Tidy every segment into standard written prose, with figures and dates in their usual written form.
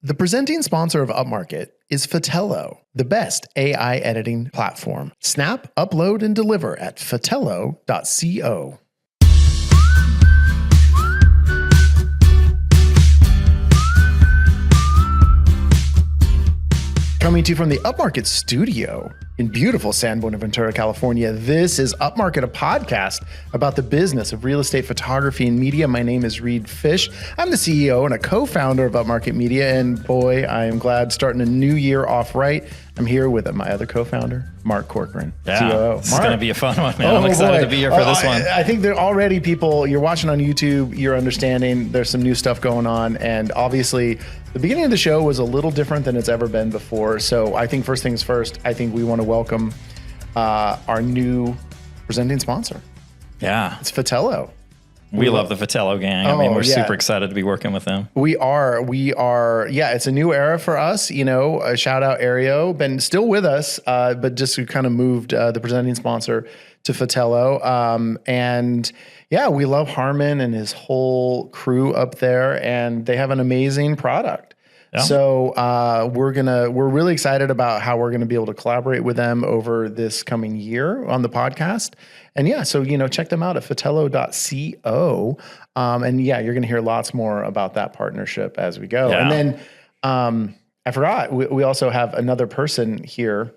The presenting sponsor of Upmarket is Fotello, the best AI editing platform. Snap, upload, and deliver at fotello.co. Coming to you from the Upmarket studio in beautiful San Buenaventura, California. This is Upmarket, a podcast about the business of real estate photography and media. My name is Reed Fish. I'm the CEO and a co-founder of Upmarket Media. And boy, I am glad starting a new year off right. I'm here with my other co-founder, Mark Corcoran, COO. This is going to be a fun one, man. I'm excited to be here for this one. I think there are already people, you're watching on YouTube, you're understanding there's some new stuff going on. And obviously, the beginning of the show was a little different than it's ever been before. So I think first things first, I think we want to welcome our new presenting sponsor. Yeah. It's Fotello. We love the Fotello gang. I mean, we're super excited to be working with them. We are. Yeah, it's a new era for us. You know, a shout out Aereo, been still with us, but just kind of moved the presenting sponsor to Fotello. And yeah, we love Harmon and his whole crew up there, and they have an amazing product. Yeah. So we're really excited about how we're going to be able to collaborate with them over this coming year on the podcast. And yeah, so, check them out at fotello.co. And yeah, you're going to hear lots more about that partnership as we go. Yeah. And then I forgot, we also have another person here.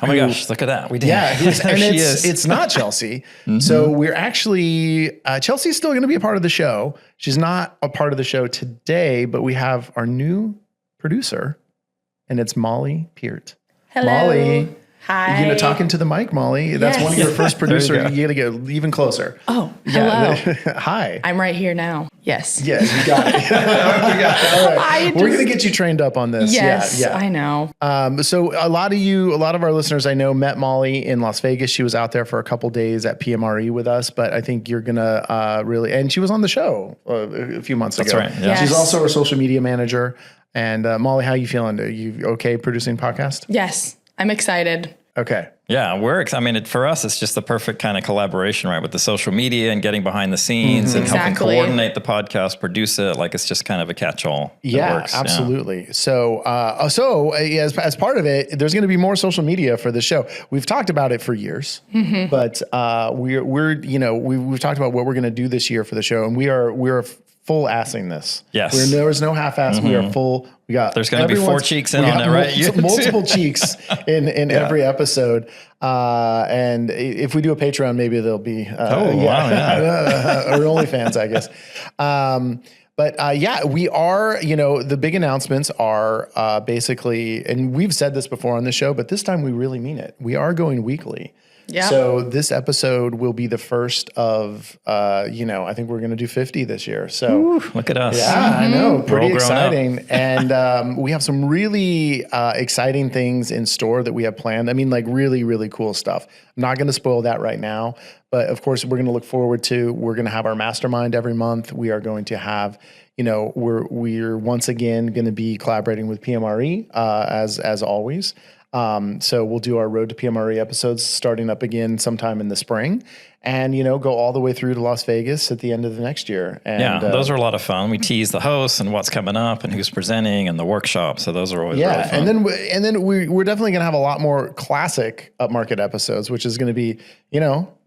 Oh my gosh, look at that. We did. Yeah, and it's not Chelsea. Mm-hmm. So we're actually, Chelsea's still going to be a part of the show. She's not a part of the show today, but we have our new producer, and it's Molly Peart. Hello. Molly. Hi. Talking to the mic, Molly. That's one of your first producers. You got to get even closer. Oh, hello. Hi. I'm right here now. Yes. Yes, you got it. All right. We're going to get you trained up on this. Yes, yeah. I know. So a lot of our listeners I know met Molly in Las Vegas. She was out there for a couple days at PMRE with us, but I think you're going to really, and she was on the show a few months ago. That's right. Yeah. Yes. She's also our social media manager. And Molly, how are you feeling? Are you okay producing podcast? Yes. I'm excited. Okay. Yeah, for us, it's just the perfect kind of collaboration, right? With the social media and getting behind the scenes and helping coordinate the podcast, produce it. Like, it's just kind of a catch-all. Yeah, works. Absolutely. Yeah. So as part of it, there's going to be more social media for the show. We've talked about it for years, but we've talked about what we're going to do this year for the show, and we're full assing this. Yes. There is no half-ass. We are full. We got. There's going to be 4 cheeks in on it, right? Multiple cheeks in every episode. And if we do a Patreon, maybe there'll be or OnlyFans, I guess. But we are, the big announcements are basically, and we've said this before on the show, but this time we really mean it. We are going weekly. Yeah. So this episode will be the first of, I think we're going to do 50 this year. So look at us. Yeah, I know. Pretty exciting. And we have some really exciting things in store that we have planned. I mean, like really, really cool stuff. I'm not going to spoil that right now. But of course, we're going to look forward to, we're going to have our mastermind every month. We are going to have, we're once again going to be collaborating with PMRE as always. So we'll do our Road to PMRE episodes starting up again sometime in the spring and, go all the way through to Las Vegas at the end of the next year. And, those are a lot of fun. We tease the hosts and what's coming up and who's presenting and the workshop. So those are always really fun. And then we're definitely going to have a lot more classic Upmarket episodes, which is going to be,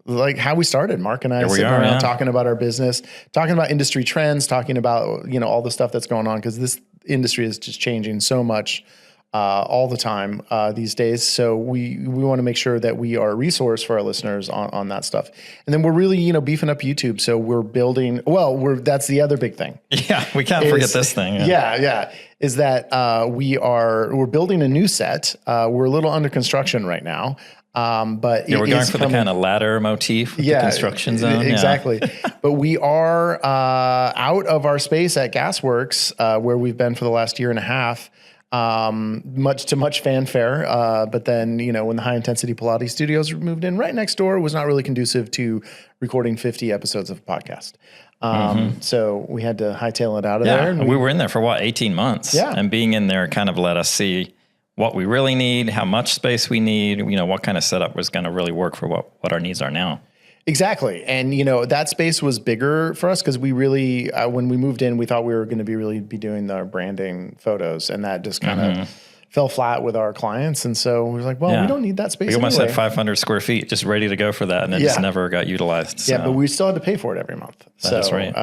like how we started. Mark and I sitting around talking about our business, talking about industry trends, talking about, all the stuff that's going on, because this industry is just changing so much all the time these days. So we want to make sure that we are a resource for our listeners on that stuff. And then we're really, beefing up YouTube. So we're building, that's the other big thing. Yeah, we can't forget this thing. Yeah. Is that we're building a new set. We're a little under construction right now. But we're going for the kind of ladder motif with the construction zone. Exactly. But we are out of our space at Gasworks, where we've been for the last year and a half. Much fanfare. But then, when the high intensity Pilates studios moved in right next door, it was not really conducive to recording 50 episodes of a podcast. So we had to hightail it out of there. And we were in there for 18 months. Yeah. And being in there kind of let us see what we really need, how much space we need, what kind of setup was going to really work for what our needs are now. Exactly. And, that space was bigger for us because we really, when we moved in, we thought we were going to be doing our branding photos, and that just kind of fell flat with our clients. And so we were like, well, we don't need that space. We almost anyway. had 500 square feet just ready to go for that. And it just never got utilized. So. Yeah, but we still had to pay for it every month. That's right.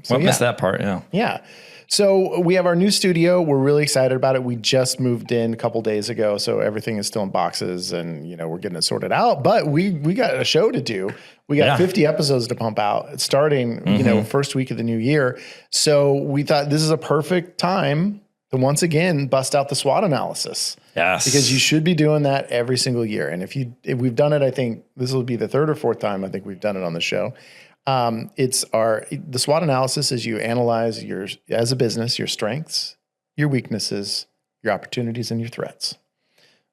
Missed that part. Yeah. Yeah. So we have our new studio. We're really excited about it. We just moved in a couple days ago, so everything is still in boxes, and we're getting it sorted out. But we got a show to do. We got 50 episodes to pump out, starting first week of the new year. So we thought this is a perfect time to once again bust out the SWOT analysis. Yes, because you should be doing that every single year. And if we've done it, I think this will be the third or fourth time I think we've done it on the show. The SWOT analysis is you analyze as a business, your strengths, your weaknesses, your opportunities, and your threats.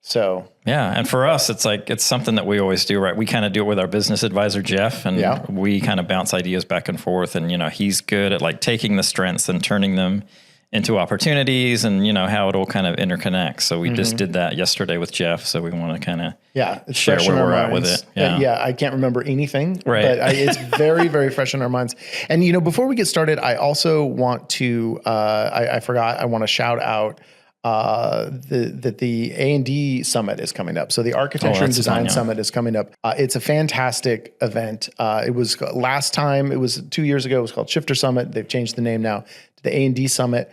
So, yeah. And for us, it's something that we always do, right? We kind of do it with our business advisor, Jeff, and we kind of bounce ideas back and forth. And, he's good at taking the strengths and turning them into opportunities, and how it all kind of interconnects. So we just did that yesterday with Jeff. So we want to kind of share where we're at with it. Yeah. I can't remember anything, but it's very, very fresh in our minds. And, before we get started, I also want to, I forgot, I want to shout out the A&D Summit is coming up. So the Architecture and Design Summit is coming up. It's a fantastic event. It was last time, it was 2 years ago, it was called Shifter Summit. They've changed the name now to the A&D Summit.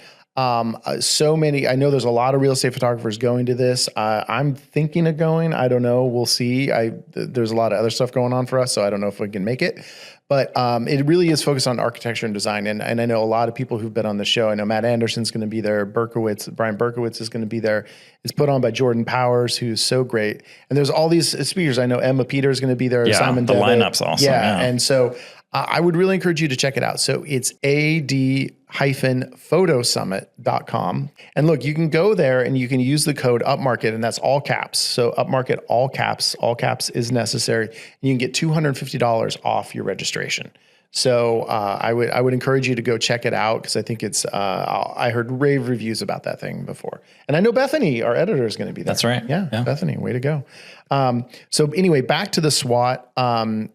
So many, I know there's a lot of real estate photographers going to this. I'm thinking of going. I don't know. We'll see. There's a lot of other stuff going on for us, so I don't know if we can make it. But it really is focused on architecture and design. And I know a lot of people who've been on the show. I know Matt Anderson's going to be there. Brian Berkowitz is going to be there. It's put on by Jordan Powers, who's so great. And there's all these speakers. I know Emma Peter is going to be there. Yeah, Simon the Devitt. lineup's awesome. Yeah. And so I would really encourage you to check it out. So it's ad-photosummit.com. And look, you can go there and you can use the code Upmarket, and that's all caps. So Upmarket, all caps is necessary. And you can get $250 off your registration. So I would encourage you to go check it out, because I think it's I heard rave reviews about that thing before. And I know Bethany, our editor, is going to be there. That's right. Yeah. Bethany, way to go. So anyway, back to the SWOT.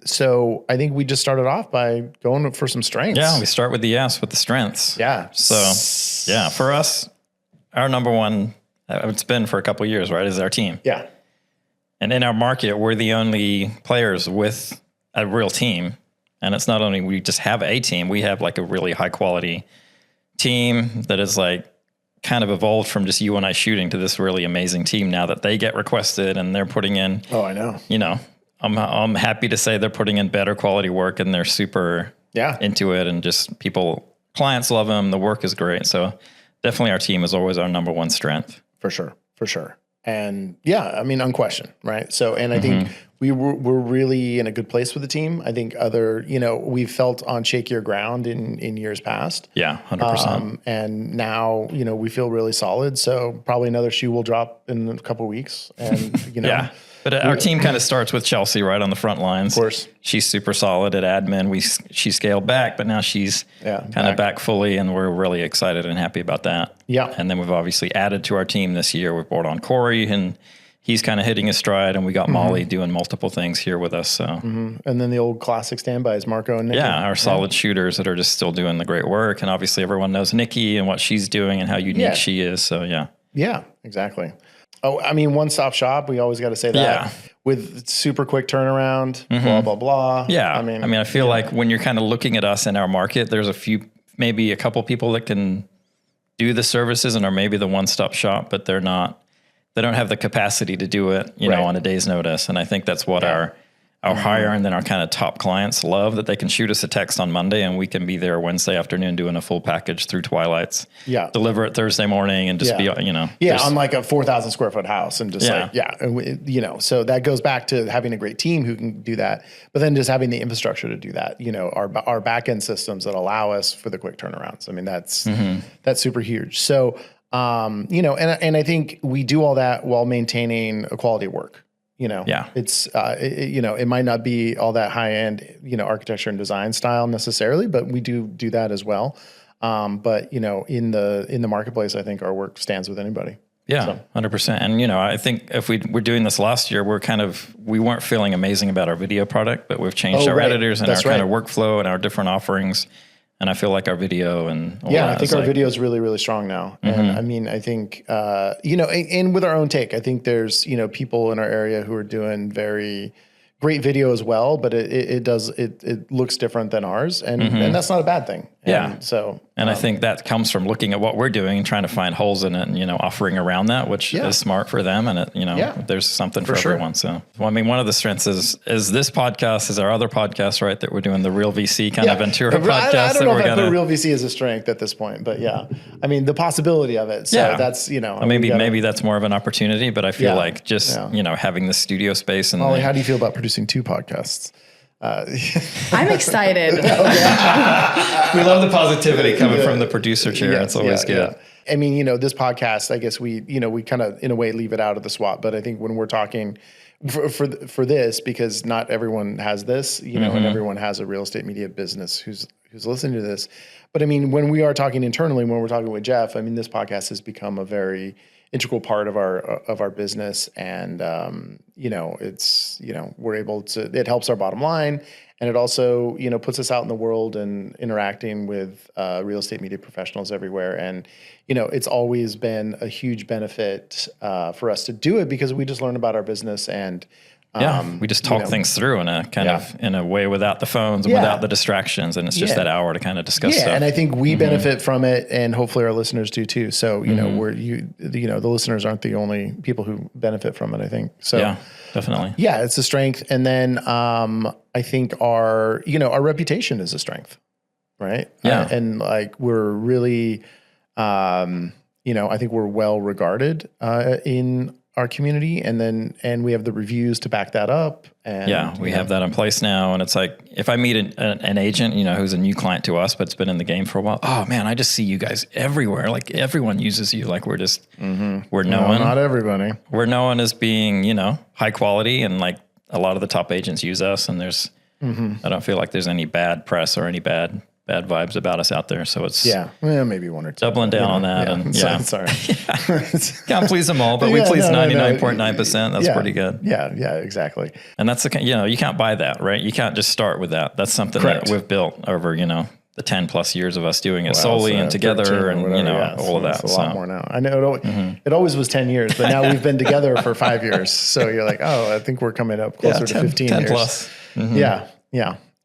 So I think we just started off by going for some strengths. Yeah, we start with the strengths. Yeah. So yeah, for us, our number one, it's been for a couple of years, right, is our team. Yeah. And in our market, we're the only players with a real team. And it's not only we just have a team, we have a really high quality team that is kind of evolved from just you and I shooting to this really amazing team now that they get requested and they're putting in. Oh, I know. I'm happy to say they're putting in better quality work, and they're super into it, and just clients love them. The work is great. So definitely our team is always our number one strength. For sure. And unquestioned, right? So, and I think we're really in a good place with the team. I think we've felt on shakier ground in years past. Yeah, 100%. And now, we feel really solid. So probably another shoe will drop in a couple of weeks. And, yeah. But our team kind of starts with Chelsea right on the front lines. Of course. She's super solid at admin. She scaled back, but now she's kind of back fully, and we're really excited and happy about that. Yeah. And then we've obviously added to our team this year. We've brought on Corey, and he's kind of hitting his stride, and we got Molly doing multiple things here with us. So. And then the old classic standbys, Marco and Nikki. Yeah, our solid shooters that are just still doing the great work. And obviously everyone knows Nikki and what she's doing and how unique she is. So yeah. Yeah, exactly. Oh, one-stop shop. We always got to say that. Yeah. With super quick turnaround, blah, blah, blah. Yeah. I feel like when you're kind of looking at us in our market, there's maybe a couple people that can do the services and are maybe the one-stop shop, but they don't have the capacity to do it, on a day's notice. And I think that's what our higher and then our kind of top clients love, that they can shoot us a text on Monday and we can be there Wednesday afternoon doing a full package through twilights. Yeah. Deliver it Thursday morning and just be, Yeah, on a 4,000 square foot house and just so that goes back to having a great team who can do that, but then just having the infrastructure to do that, our back end systems that allow us for the quick turnarounds. That's super huge. So, and I think we do all that while maintaining a quality of work. It's, it might not be all that high end, architecture and design style necessarily, but we do that as well. But in the marketplace, I think our work stands with anybody. Yeah, 100%. And, I think if we're doing this last year, we weren't feeling amazing about our video product, but we've changed our editors and That's our kind of workflow and our different offerings. And I feel like our video and all that I think our video is really, really strong now. And I mean, I think, and with our own take, I think there's, people in our area who are doing very great video as well, but it looks different than ours. And that's not a bad thing. And I think that comes from looking at what we're doing and trying to find holes in it and, offering around that, which is smart for them. And there's something for everyone. So, one of the strengths is this podcast is our other podcast, right? That we're doing the Real VC kind of Ventura podcast. I don't know if I put Real VC as a strength at this point, but I mean, the possibility of it. So that's, maybe that's more of an opportunity, but I feel like just, having the studio space and Molly, how do you feel about producing 2 podcasts? I'm excited. We love the positivity coming from the producer chair. It's always good. I mean, this podcast, I guess we kind of in a way leave it out of the SWOT, but I think when we're talking for this, because not everyone has this, and everyone has a real estate media business who's listening to this. But I mean, when we are talking internally, when we're talking with Jeff, I mean, this podcast has become a very integral part of our business, and it's we're able to. It helps our bottom line, and it also puts us out in the world and interacting with real estate media professionals everywhere. And it's always been a huge benefit for us to do it because we just learn about our business and. We just talk things through in a kind of in a way without the phones and without the distractions, and it's just that hour to kind of discuss stuff. And I think we benefit from it, and hopefully our listeners do too. So the listeners aren't the only people who benefit from it. I think so. Yeah, definitely. It's a strength, and then I think our reputation is a strength, right? Yeah, and like we're really, I think we're well regarded in our community, and we have the reviews to back that up. And we have that in place now. And it's like, if I meet an agent, who's a new client to us, but it's been in the game for a while. Oh man, I just see you guys everywhere. Like everyone uses you. Like we're just, we're known. Not everybody. We're known as being, high quality, and like a lot of the top agents use us, and there's, I don't feel like there's any bad press or any bad vibes about us out there. So it's maybe 1 or 2. Doubling down on that. And sorry. Can't please them all, but we please 99.9%. That's pretty good. Yeah, exactly. And that's the, you can't buy that, right? You can't just start with that. That's something that we've built over, the 10 plus years of us doing it solely and together and, all of that. It's a lot more now. I know it always was 10 years, but now we've been together for 5 years. So you're like, I think we're coming up closer to 15 10 years. Plus. Yeah.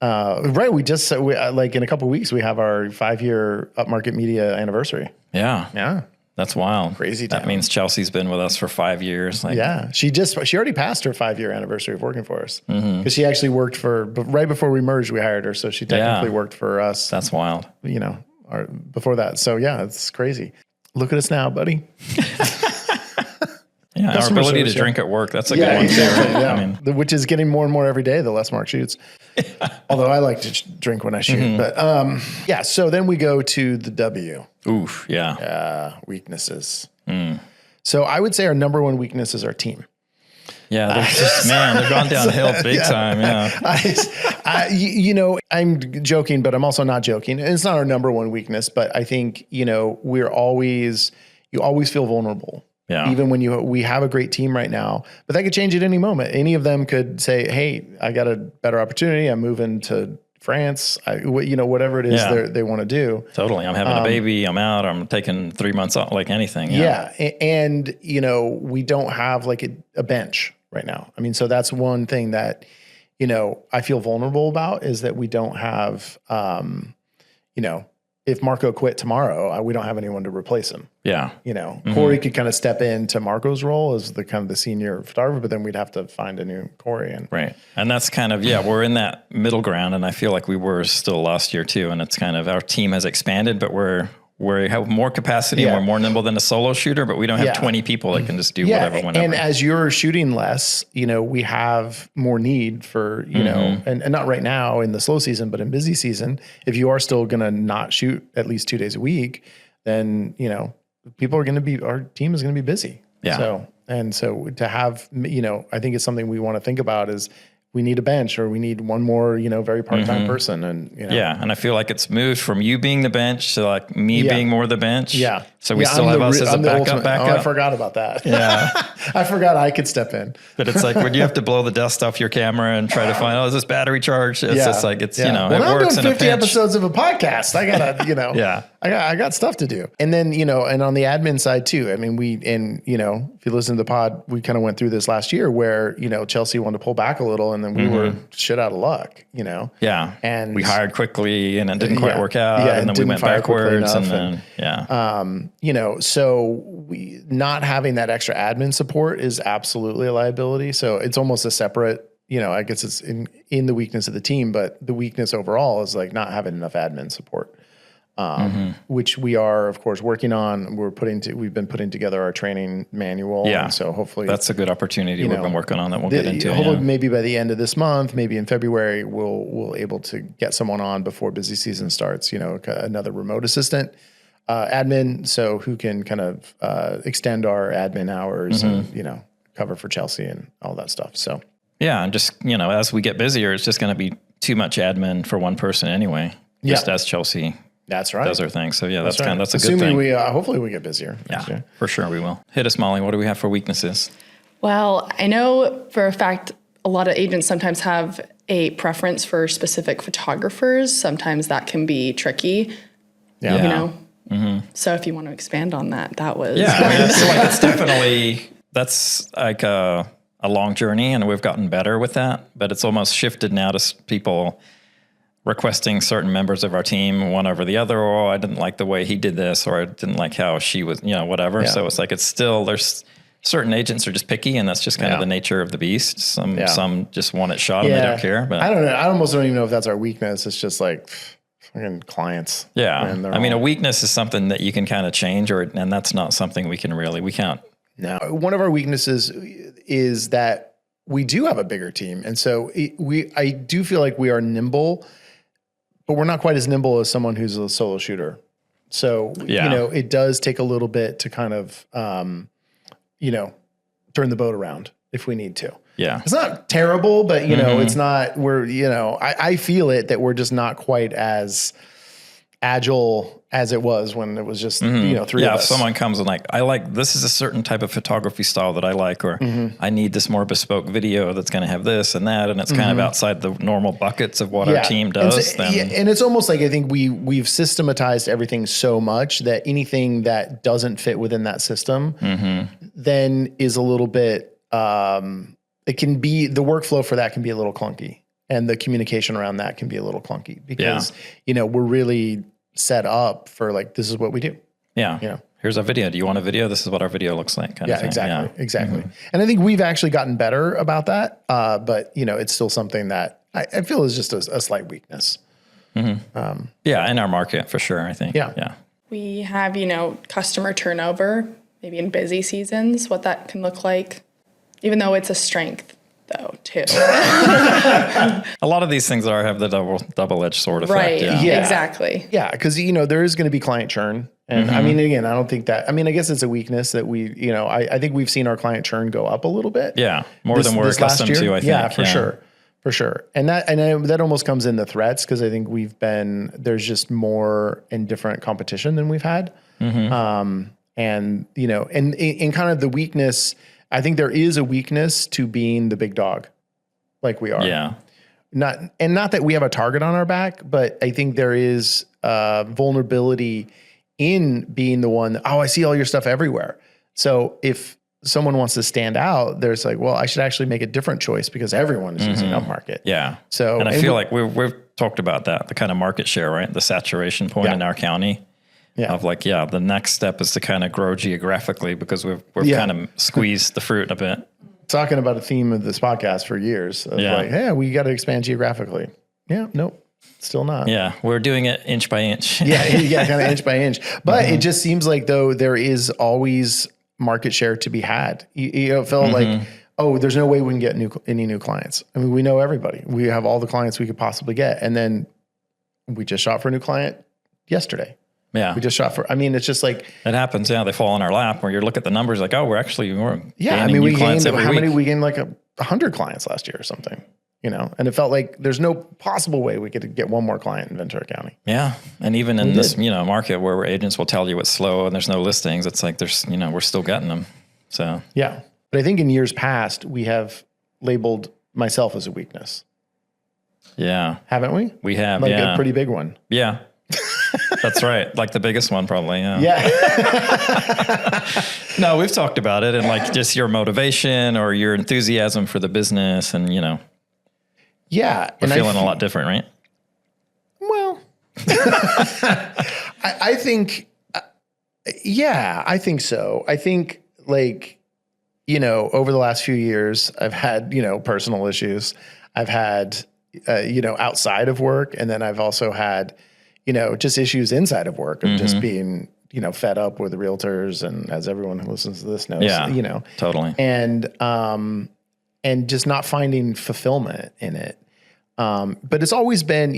Right. We just like in a couple of weeks we have our 5-year Upmarket Media anniversary. Yeah. That's wild. Crazy That time. means Chelsea's been with us for 5 years. She already passed her 5-year anniversary of working for us because she actually worked right before we merged, we hired her. So she technically worked for us. That's wild. Before that. So it's crazy. Look at us now, buddy. Yeah, our ability to drink at work, that's a good one too. Exactly, I mean, which is getting more and more every day, the less Mark shoots. Although I like to drink when I shoot. But so then we go to the W. Oof, yeah. Weaknesses. So I would say our number one weakness is our team. Yeah, they've gone downhill big time. Yeah. I'm joking, but I'm also not joking. It's not our number one weakness, but I think, you always feel vulnerable. Yeah. Even when we have a great team right now, but that could change at any moment. Any of them could say, "Hey, I got a better opportunity. I'm moving to France." Whatever it is they want to do. Totally. I'm having a baby. I'm out. I'm taking 3 months off. Like anything. Yeah. And we don't have like a bench right now. I mean, so that's one thing that I feel vulnerable about is that we don't have if Marco quit tomorrow, we don't have anyone to replace him. Yeah. Corey could kind of step into Marco's role as the kind of the senior photographer, but then we'd have to find a new Corey. Right. And that's kind of, we're in that middle ground. And I feel like we were still last year too. And it's kind of, our team has expanded, but we have more capacity and we're more nimble than a solo shooter, but we don't have 20 people that can just do whatever, whenever. And as you're shooting less, we have more need for, and not right now in the slow season, but in busy season, if you are still going to not shoot at least 2 days a week, then, our team is going to be busy. Yeah. So to have, I think it's something we want to think about is we need a bench or we need one more, very part-time person. And, and I feel like it's moved from you being the bench to like me being more the bench. Yeah. So we still have us as a backup. Oh, I forgot about that. Yeah. I forgot I could step in. But it's like when you have to blow the dust off your camera and try to find, is this battery charged? It's just like, it's, well, it now works I'm in doing 50 a pinch. episodes of a podcast. I gotta, Yeah. I got stuff to do. And then, and on the admin side too, I mean, if you listen to the pod, we kind of went through this last year where, Chelsea wanted to pull back a little and then we were shit out of luck, Yeah. And we hired quickly and it didn't quite work out. Yeah, and then we went backwards and then, so we not having that extra admin support is absolutely a liability. So it's almost a separate, I guess it's in the weakness of the team, but the weakness overall is like not having enough admin support, which we are of course working on. We've been putting together our training manual. Yeah. And so hopefully that's a good opportunity we've been working on that we'll get into. Hopefully maybe by the end of this month, maybe in February, we'll able to get someone on before busy season starts, another remote assistant. Admin, so who can kind of extend our admin hours and, cover for Chelsea and all that stuff. So, yeah. And just, as we get busier, it's just going to be too much admin for one person anyway, just as Chelsea that's right. does her thing. So yeah, that's right. that's a Assuming good thing. we, hopefully we get busier. Yeah, for sure we will. Hit us, Molly. What do we have for weaknesses? Well, I know for a fact a lot of agents sometimes have a preference for specific photographers. Sometimes that can be tricky. Yeah. So if you want to expand on that, that was. Yeah, I mean, it's definitely, that's like a long journey and we've gotten better with that, but it's almost shifted now to people requesting certain members of our team one over the other, or I didn't like the way he did this, or I didn't like how she was, whatever. Yeah. So it's like, it's still, there's certain agents are just picky and that's just kind of the nature of the beast. Some just want it shot and they don't care. But I don't know. I almost don't even know if that's our weakness. It's just like fucking clients. Yeah. I mean, a weakness is something that you can kind of change and that's not something we can't. No. One of our weaknesses is that we do have a bigger team. And so I do feel like we are nimble, but we're not quite as nimble as someone who's a solo shooter. So, it does take a little bit to kind of, turn the boat around if we need to. Yeah. It's not terrible, but it's not, I feel it that we're just not quite as agile as it was when it was just, three of us. If someone comes and this is a certain type of photography style that I like, or I need this more bespoke video that's going to have this and that. And it's kind of outside the normal buckets of what our team does. And it's almost like, I think we've systematized everything so much that anything that doesn't fit within that system then is a little bit, it can be, the workflow for that can be a little clunky and the communication around that can be a little clunky because, we're really set up for this is what we do. Yeah. Here's a video. Do you want a video? This is what our video looks like. Kind of thing. Exactly. And I think we've actually gotten better about that. But it's still something that I feel is just a slight weakness. In our market for sure, I think. Yeah. We have, customer turnover, maybe in busy seasons, what that can look like, even though it's a strength though too. A lot of these things have the double-edged sword effect. Right. Yeah. Exactly. Yeah. Cause there is going to be client churn. And I mean, again, I don't think that, I guess it's a weakness that we, I think we've seen our client churn go up a little bit. Yeah. More than we're accustomed to, I think. Yeah, for sure. For sure. And that almost comes in the threats. Cause I think there's just more and different competition than we've had. And kind of the weakness, I think there is a weakness to being the big dog like we are. Yeah. Not that we have a target on our back, but I think there is vulnerability in being the one, I see all your stuff everywhere. So if someone wants to stand out, there's I should actually make a different choice because everyone is using Upmarket. Yeah. So, and I feel like we've talked about that, the kind of market share, right? The saturation point in our county. Yeah. Of the next step is to kind of grow geographically because we've kind of squeezed the fruit a bit. Talking about a theme of this podcast for years. Hey, we got to expand geographically. Yeah. Nope. Still not. Yeah. We're doing it inch by inch. Kind of inch by inch. But it just seems like though there is always market share to be had. It felt like, there's no way we can get any new clients. I mean, we know everybody. We have all the clients we could possibly get. And then we just shot for a new client yesterday. Yeah. We just shot for, it's just like. It happens. Yeah. They fall in our lap where you look at the numbers we're we gained, we gained 100 clients last year or something. and it felt like there's no possible way we could get one more client in Ventura County. Yeah. And even in this, market where agents will tell you it's slow and there's no listings, it's like there's, we're still getting them. So, yeah. But I think in years past, we have labeled myself as a weakness. Yeah. Haven't we? We have, like a pretty big one. Yeah. That's right. Like the biggest one, probably. Yeah. Yeah. No, we've talked about it and like just your motivation or your enthusiasm for the business and, Yeah. we're feeling a lot different, right? Well, I think, I think so. I think like, over the last few years, I've had, personal issues. I've had, outside of work. And then I've also had, just issues inside of work of just being, fed up with the realtors. And as everyone who listens to this knows, totally. And just not finding fulfillment in it. But it's always been,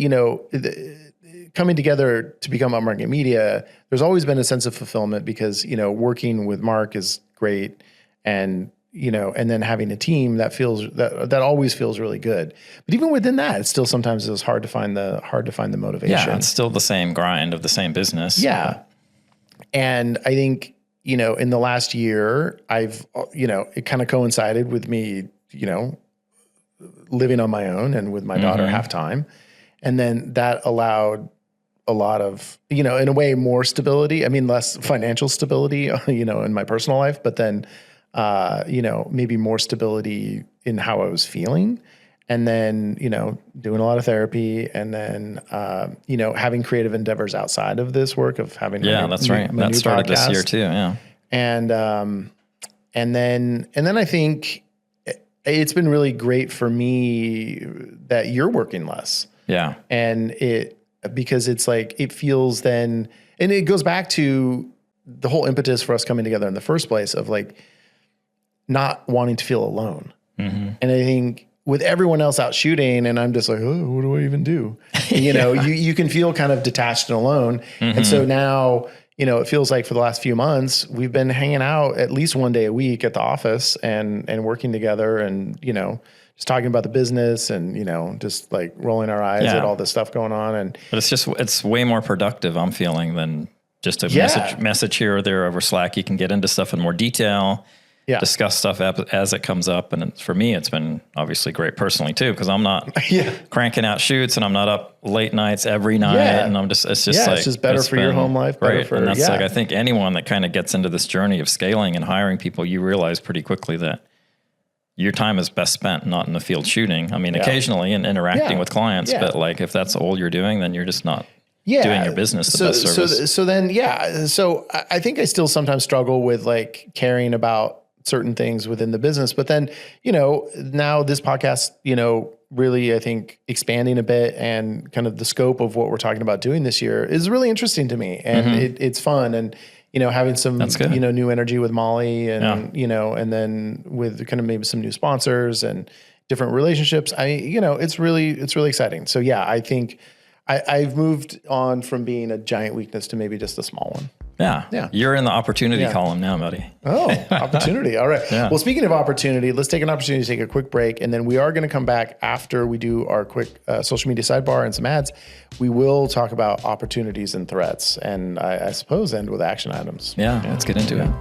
coming together to become Upmarket Media, there's always been a sense of fulfillment because, working with Mark is great. And, and then having a team that always feels really good. But even within that, it's still sometimes it was hard to find the motivation. Yeah, it's still the same grind of the same business. Yeah. And I think, in the last year, I've, it kind of coincided with me, living on my own and with my daughter half time. And then that allowed a lot of, in a way, more stability. I mean, less financial stability, in my personal life, but then, maybe more stability in how I was feeling. And then, doing a lot of therapy and then, having creative endeavors outside of this work of having, that's right. That started this year too. Yeah. And then I think it's been really great for me that you're working less. Yeah. And because it's like, it feels then, and it goes back to the whole impetus for us coming together in the first place of like not wanting to feel alone. And I think with everyone else out shooting and I'm just like, oh, what do I even do? And, you can feel kind of detached and alone. And so now, it feels like for the last few months, we've been hanging out at least one day a week at the office and working together and, just talking about the business and, just like rolling our eyes at all this stuff going on. But it's way more productive, I'm feeling, than just a message here or there over Slack. You can get into stuff in more detail, discuss stuff as it comes up. And for me, it's been obviously great personally too, because I'm not cranking out shoots and I'm not up late nights every night. And it's just better for your home life. Right. And that's like, I think anyone that kind of gets into this journey of scaling and hiring people, you realize pretty quickly that your time is best spent not in the field shooting. I mean, occasionally and interacting with clients, but like if that's all you're doing, then you're just not doing your business the best service. So I think I still sometimes struggle with like caring about certain things within the business, but then, now this podcast, really, I think expanding a bit and kind of the scope of what we're talking about doing this year is really interesting to me. And it's fun. And, having some, new energy with Molly and, and then with kind of maybe some new sponsors and different relationships. It's really exciting. So yeah, I think I've moved on from being a giant weakness to maybe just a small one. Yeah. You're in the opportunity column now, buddy. Oh, opportunity. All right. Well, speaking of opportunity, let's take an opportunity to take a quick break. And then we are going to come back after we do our quick social media sidebar and some ads. We will talk about opportunities and threats and I suppose end with action items. Yeah. Let's get into it.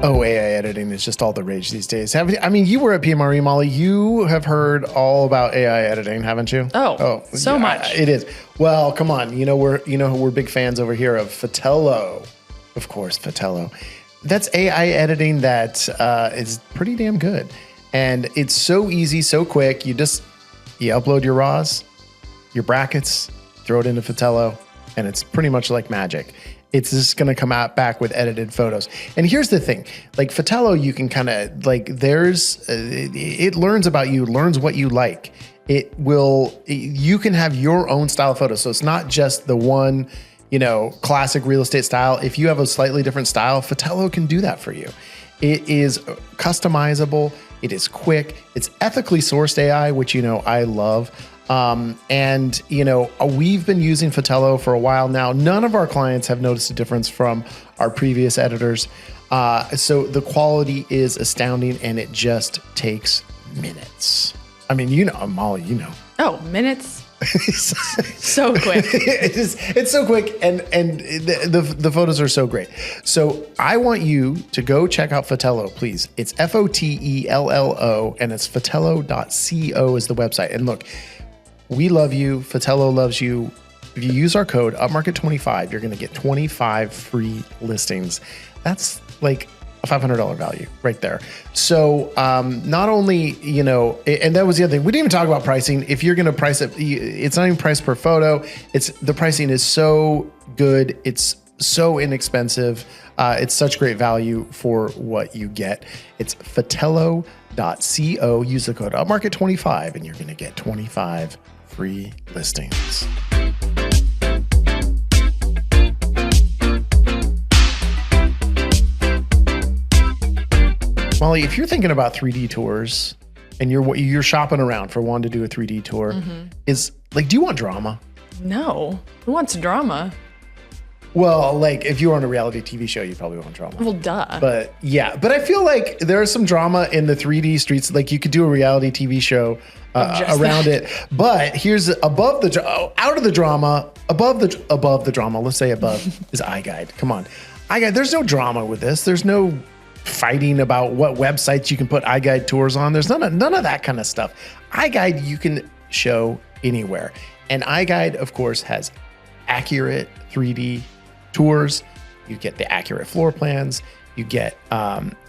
Oh, AI editing is just all the rage these days. You were at PMRE, Molly. You have heard all about AI editing, haven't you? Oh, so much. It is. Well, come on. We're big fans over here of Fotello. Of course, Fotello. That's AI editing that is pretty damn good. And it's so easy, so quick. You upload your RAWs, your brackets, throw it into Fotello, and it's pretty much like magic. It's just going to come out back with edited photos. And here's the thing, like Fotello, you can kind of it learns about you, learns what you like. You can have your own style of photos. So it's not just the one, classic real estate style. If you have a slightly different style, Fotello can do that for you. It is customizable. It is quick. It's ethically sourced AI, which, I love. And, you know, we've been using Fotello for a while now. None of our clients have noticed a difference from our previous editors. So the quality is astounding, and it just takes minutes. I mean, you know, Molly, you know. Oh, minutes. So quick. It's so quick, and the photos are so great. So I want you to go check out Fotello, please. It's Fotello, and it's fotello.co is the website. And look, we love you. Fotello loves you. If you use our code Upmarket25, you're going to get 25 free listings. That's like a $500 value right there. So not only, you know, and that was the other thing. We didn't even talk about pricing. If you're going to price it, it's not even priced per photo. The pricing is so good. It's so inexpensive. It's such great value for what you get. It's fotello.co. Use the code Upmarket25 and you're going to get 25 free listings. Molly, if you're thinking about 3D tours and you're shopping around for one to do a 3D tour, is like, do you want drama? No. Who wants drama? Well, like if you were on a reality TV show, you probably want drama. Well, duh. But yeah, but I feel like there is some drama in the 3D streets. Like you could do a reality TV show around it. But here's out of the drama, above the drama. Let's say above is iGuide. Come on, iGuide. There's no drama with this. There's no fighting about what websites you can put iGuide tours on. There's none of that kind of stuff. iGuide you can show anywhere, and iGuide, of course, has accurate 3D tours. You get the accurate floor plans. You get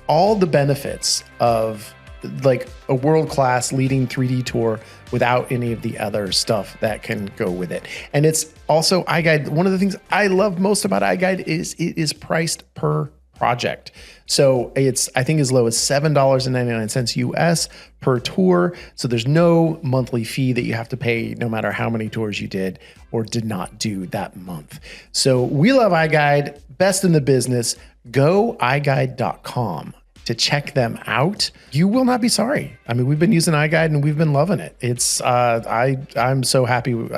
all the benefits of like a world-class leading 3D tour without any of the other stuff that can go with it. And it's also iGuide. One of the things I love most about iGuide is it is priced per project. So it's, I think, as low as $7.99 US per tour. So there's no monthly fee that you have to pay no matter how many tours you did or did not do that month. So we love iGuide, best in the business. Go iGuide.com to check them out. You will not be sorry. I mean, we've been using iGuide and we've been loving it. It's I'm so happy. We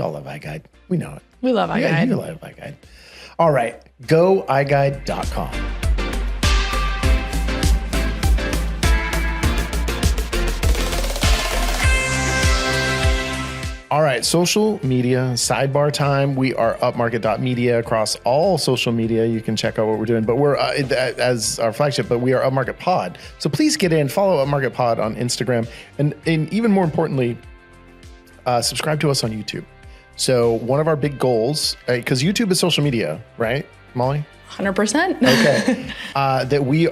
all love iGuide. We know it. We love iGuide. Yeah, you love iGuide. All right, go iGuide.com. All right, social media, sidebar time. We are upmarket.media across all social media. You can check out what we're doing, but we're as our flagship, but we are Upmarket Pod. So please get in, follow Upmarket Pod on Instagram, and even more importantly, subscribe to us on YouTube. So one of our big goals, because YouTube is social media, right, Molly? 100%. Okay. That we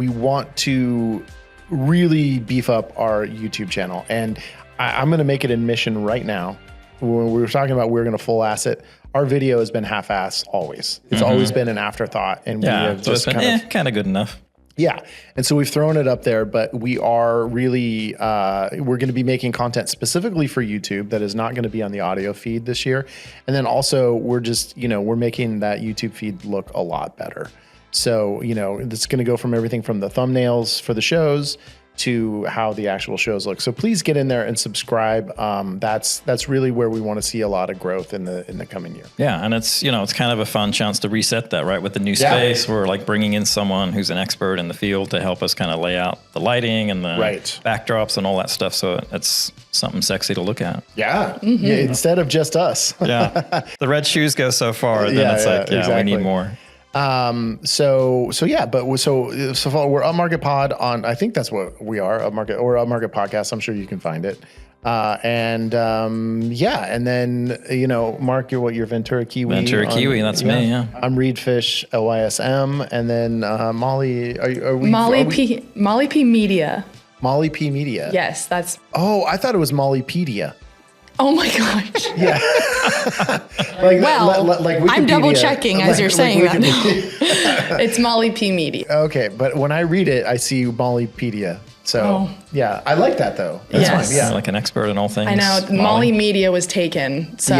want to really beef up our YouTube channel. And I'm going to make it a mission right now. When we were talking about we're going to full ass it, our video has been half-ass always. It's always been an afterthought. And we have just kind of good enough. Yeah. And so we've thrown it up there, but we are really, we're going to be making content specifically for YouTube that is not going to be on the audio feed this year. And then also we're just, we're making that YouTube feed look a lot better. So, it's going to go from everything from the thumbnails for the shows to how the actual shows look. So please get in there and subscribe. That's really where we want to see a lot of growth in the coming year. Yeah, and it's it's kind of a fun chance to reset that, right? With the new space, we're like bringing in someone who's an expert in the field to help us kind of lay out the lighting and the backdrops and all that stuff. So it's something sexy to look at. Yeah, yeah, instead of just us. Yeah, the red shoes go so far, then it's like, exactly. We need more. So we're Upmarket Pod on, I think that's what we are, Upmarket Podcast. I'm sure you can find it. And then, Mark, you're Ventura Kiwi. Ventura Kiwi, that's me, yeah. I'm Reed Fish, LYSM. And then, Molly, are we? Molly P Media. Molly P Media. Yes, that's. Oh, I thought it was Mollypedia. Oh my gosh. Yeah. like I'm double checking as you're saying that. It's Molly P Media. Okay, but when I read it, I see Mollypedia. So yeah, I like that though. That's fine. Yeah, like an expert in all things. I know. Molly Media was taken. So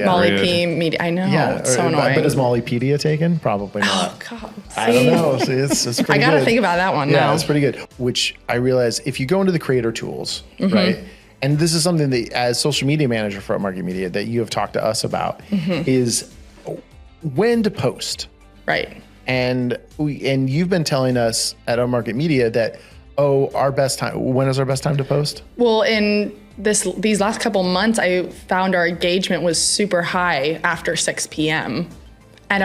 Molly P Media. I know. Yeah, it's so annoying. But is Mollypedia taken? Probably not. Oh God. I don't know. See, it's pretty I gotta good. think about that one now. Yeah, it's pretty good. Which I realize if you go into the creator tools, right? and this is something that as social media manager for Upmarket Media that you have talked to us about is when to post. Right. And you've been telling us at Upmarket Media that, our best time, when is our best time to post? Well, in these last couple months, I found our engagement was super high after 6 p.m. I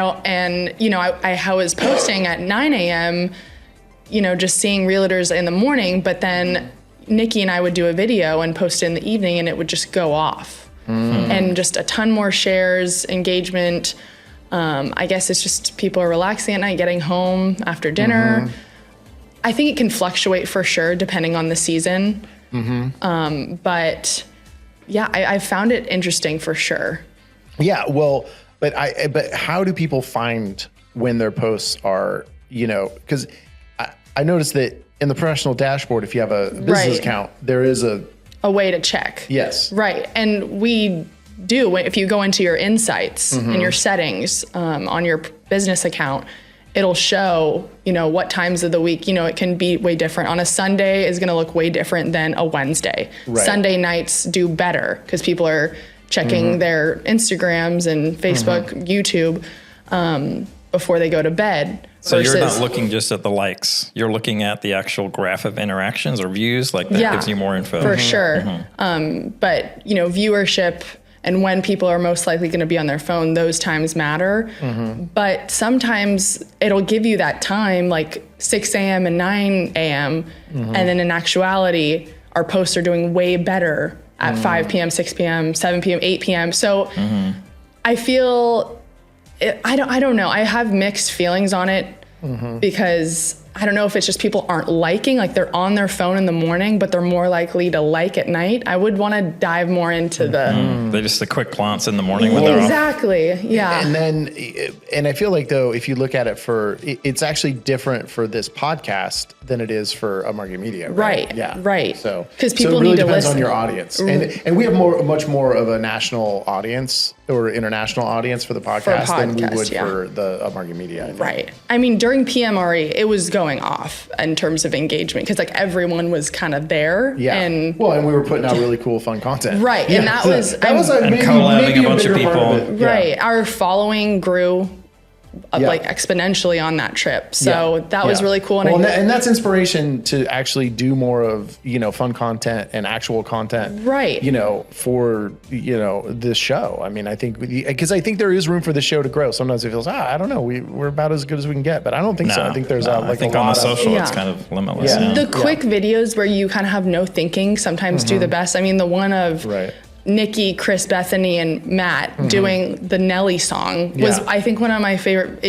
was posting at 9 a.m., just seeing realtors in the morning, but then Nikki and I would do a video and post it in the evening and it would just go off. And just a ton more shares, engagement. I guess it's just people are relaxing at night, getting home after dinner. I think it can fluctuate for sure, depending on the season. But yeah, I found it interesting for sure. Yeah, well, but how do people find when their posts are, because I noticed that in the professional dashboard, if you have a business account, there is a way to check. Yes. Right. And we do, if you go into your insights and your settings on your business account, it'll show, what times of the week, it can be way different. On a Sunday is going to look way different than a Wednesday. Right. Sunday nights do better because people are checking their Instagrams and Facebook, YouTube before they go to bed. So you're not looking just at the likes. You're looking at the actual graph of interactions or views. Like that gives you more info. For sure. But, viewership and when people are most likely going to be on their phone, those times matter. But sometimes it'll give you that time, like 6 a.m. and 9 a.m. And then in actuality, our posts are doing way better at 5 p.m., 6 p.m., 7 p.m., 8 p.m. So I feel, I don't know. I have mixed feelings on it because I don't know if it's just people aren't liking, like they're on their phone in the morning, but they're more likely to like at night. I would want to dive more into They're just the quick glance in the morning when they're off. Exactly, yeah. And I feel like though, if you look at it it's actually different for this podcast than it is for Upmarket Media, right? Right, yeah. right. So because people it really need to depends listen. on your audience. And we have much more of a national audience or international audience for the podcast than we would for the Upmarket Media. I think. Right. I mean, during PMRE, it was going off in terms of engagement because like everyone was kind of there. Yeah. And we were putting out really cool, fun content. Right. Yeah. And that was collabing a bunch of people. Right. Our following grew like exponentially on that trip. So that was really cool. And that's inspiration to actually do more of, fun content and actual content, right. For, this show. I mean, I think there is room for the show to grow. Sometimes it feels, I don't know, we're about as good as we can get, but I don't think so. I think there's I think on the social, it's kind of limitless. Yeah. The quick videos where you kind of have no thinking sometimes do the best. I mean, the one of Nikki, Chris, Bethany, and Matt doing the Nelly song was, I think, one of my favorite.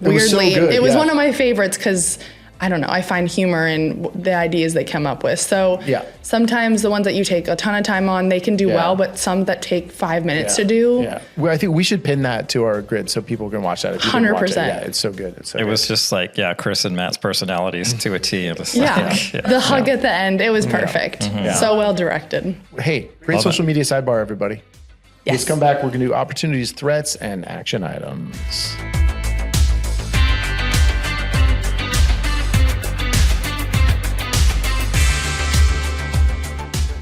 Weirdly, it was one of my favorites because I don't know. I find humor in the ideas they come up with. So sometimes the ones that you take a ton of time on, they can do well, but some that take 5 minutes to do. Yeah, well, I think we should pin that to our grid so people can watch that. 100%. Yeah, it's so good. It was just like, Chris and Matt's personalities to a T. It was the hug at the end, it was perfect. So well directed. Hey, great social media sidebar, everybody. Yes. Let's come back. We're going to do opportunities, threats, and action items.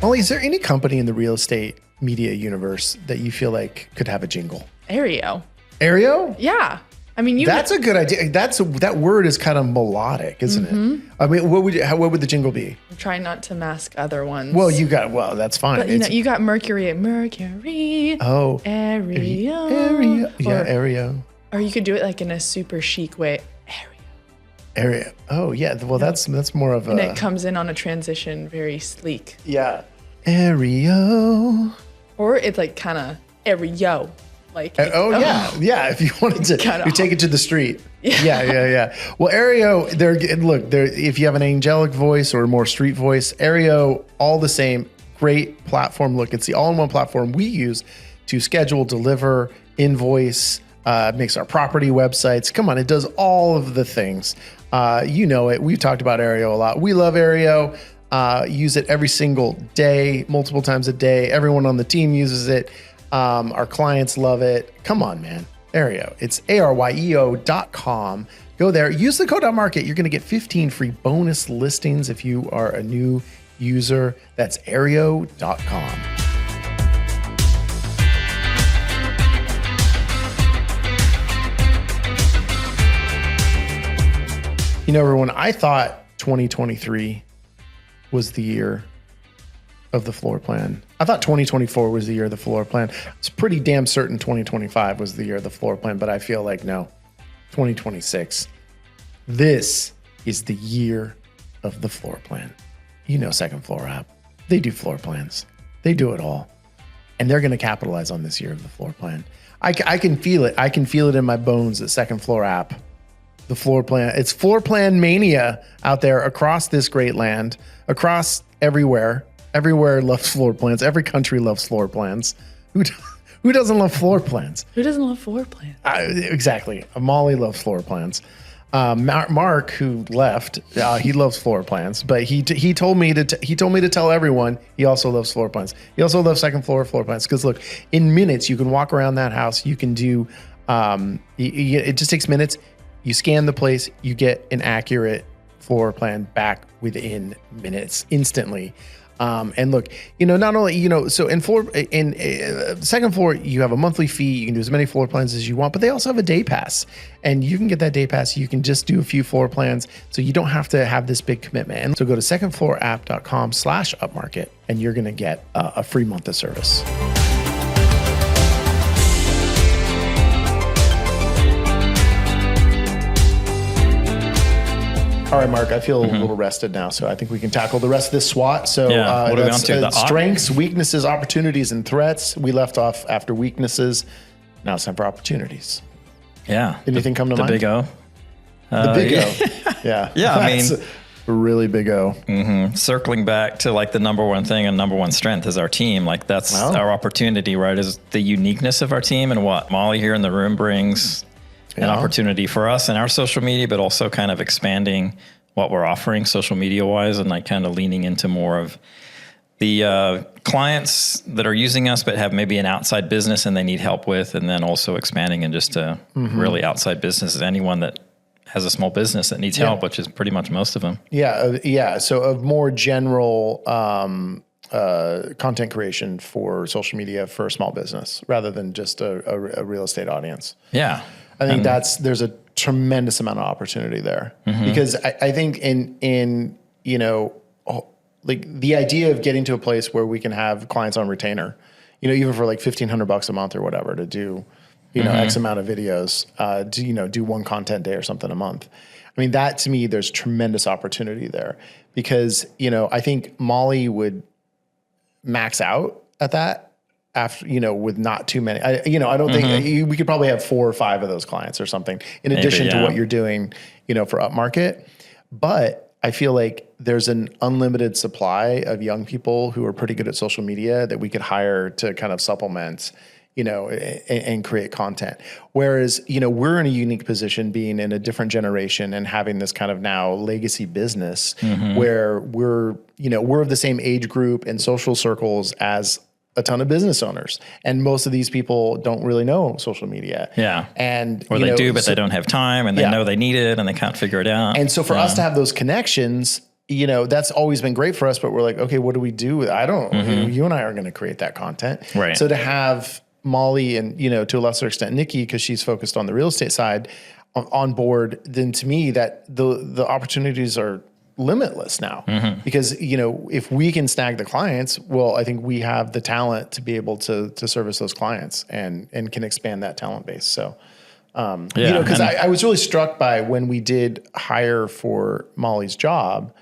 Molly, is there any company in the real estate media universe that you feel like could have a jingle? Aereo. Aereo? Yeah. I mean, that's a good idea. That word is kind of melodic, isn't it? I mean, what would the jingle be? I'm trying not to mask other ones. Well, that's fine. But you got Mercury. Oh. Aereo. Yeah, Aereo. Or you could do it like in a super chic way. Area. Oh yeah. Well, that's more of a. And it comes in on a transition, very sleek. Yeah. Aereo. Or it's like kind of Aereo, like. Yeah. If you wanted to, you take it to the street. Yeah. Well, Aereo. If you have an angelic voice or a more street voice, Aereo, all the same. Great platform. Look, it's the all-in-one platform we use to schedule, deliver, invoice. Makes our property websites. Come on, it does all of the things. You know it. We've talked about Aereo a lot. We love Aereo. Use it every single day, multiple times a day. Everyone on the team uses it. Our clients love it. Come on, man. Aereo. It's aryeo.com. Go there. Use the code Upmarket. You're going to get 15 free bonus listings if you are a new user. That's Aereo.com. You know, everyone, I thought 2023 was the year of the floor plan. I thought 2024 was the year of the floor plan. It's pretty damn certain 2025 was the year of the floor plan, but I feel like no, 2026. This is the year of the floor plan. You know, Second Floor app. They do floor plans. They do it all. And they're going to capitalize on this year of the floor plan. I can feel it. I can feel it in my bones that Second Floor app. The floor plan. It's floor plan mania out there across this great land, across everywhere. Everywhere loves floor plans. Every country loves floor plans. Who doesn't love floor plans? Who doesn't love floor plans? Exactly. Molly loves floor plans. Mark, who left, he loves floor plans, but he told me to tell everyone he also loves floor plans. He also loves second floor plans because look, in minutes you can walk around that house. You can do. It just takes minutes. You scan the place, you get an accurate floor plan back within minutes, instantly. And look, you know, not only, you know, so in second floor, you have a monthly fee. You can do as many floor plans as you want, but they also have a day pass, and you can get that day pass. You can just do a few floor plans, so you don't have to have this big commitment. And so go to secondfloorapp.com/upmarket, and you're going to get a free month of service. All right, Mark, I feel a little rested now, so I think we can tackle the rest of this SWOT. So what are we on to? The strengths, weaknesses, opportunities, and threats. We left off after weaknesses. Now it's time for opportunities. Yeah. Anything come to mind? The big O. The big O. Yeah. Yeah, I mean, that's a really big O. Circling back to like the number one thing and number one strength is our team. Like that's our opportunity, right? Is the uniqueness of our team and what Molly here in the room brings. An opportunity for us and our social media, but also kind of expanding what we're offering social media wise and like kind of leaning into more of the clients that are using us, but have maybe an outside business and they need help with, and then also expanding and just really outside businesses, anyone that has a small business that needs help, which is pretty much most of them. Yeah. So of more general content creation for social media for a small business rather than just a real estate audience. Yeah. I think there's a tremendous amount of opportunity there because I think in you know, like the idea of getting to a place where we can have clients on retainer, you know, even for like $1,500 a month or whatever to do, you know, X amount of videos, do one content day or something a month. I mean, that to me, there's tremendous opportunity there because, you know, I think Molly would max out at that. After, you know, with not too many, I don't think we could probably have 4 or 5 of those clients or something in addition to what you're doing, you know, for Upmarket. But I feel like there's an unlimited supply of young people who are pretty good at social media that we could hire to kind of supplement, you know, and create content. Whereas, you know, we're in a unique position being in a different generation and having this kind of now legacy business where we're of the same age group and social circles as a ton of business owners, and most of these people don't really know social media. Yeah. And or they do, but they don't have time, and they know they need it and they can't figure it out. And so for us to have those connections, you know, that's always been great for us, but we're like, okay, what do we do? You and I are going to create that content. Right. So to have Molly and, you know, to a lesser extent, Nikki, cause she's focused on the real estate side on board, then to me that the opportunities are limitless now because, you know, if we can snag the clients, well, I think we have the talent to be able to service those clients and can expand that talent base. So, you know, cause I was really struck by when we did hire for Molly's job,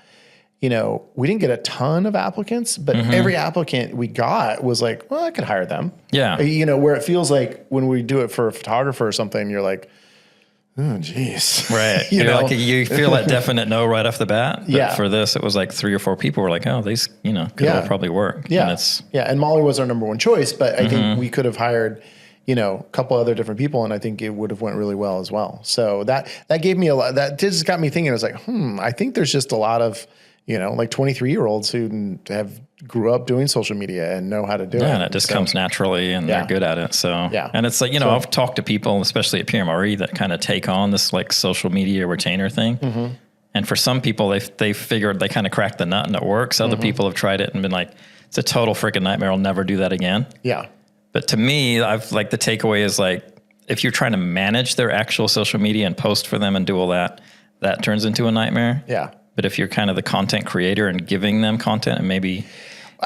you know, we didn't get a ton of applicants, but every applicant we got was like, well, I could hire them. Yeah. You know, where it feels like when we do it for a photographer or something, you're like, oh, geez. Right. You feel that definite no right off the bat. Yeah. For this, it was like 3 or 4 people were like, oh, these, you know, could all probably work. Yeah. And and Molly was our number one choice, but I think we could have hired, you know, a couple other different people, and I think it would have went really well as well. So that gave me a lot, that just got me thinking. I was like, I think there's just a lot of, you know, like 23-year-olds who grew up doing social media and know how to do it. And it just comes naturally and they're good at it. So, and it's like, you know, I've talked to people, especially at PMRE, that kind of take on this like social media retainer thing. And for some people, they figured they kind of cracked the nut and it works. Other people have tried it and been like, it's a total freaking nightmare. I'll never do that again. Yeah. But to me, I've like the takeaway is like, if you're trying to manage their actual social media and post for them and do all that, that turns into a nightmare. Yeah. But if you're kind of the content creator and giving them content and maybe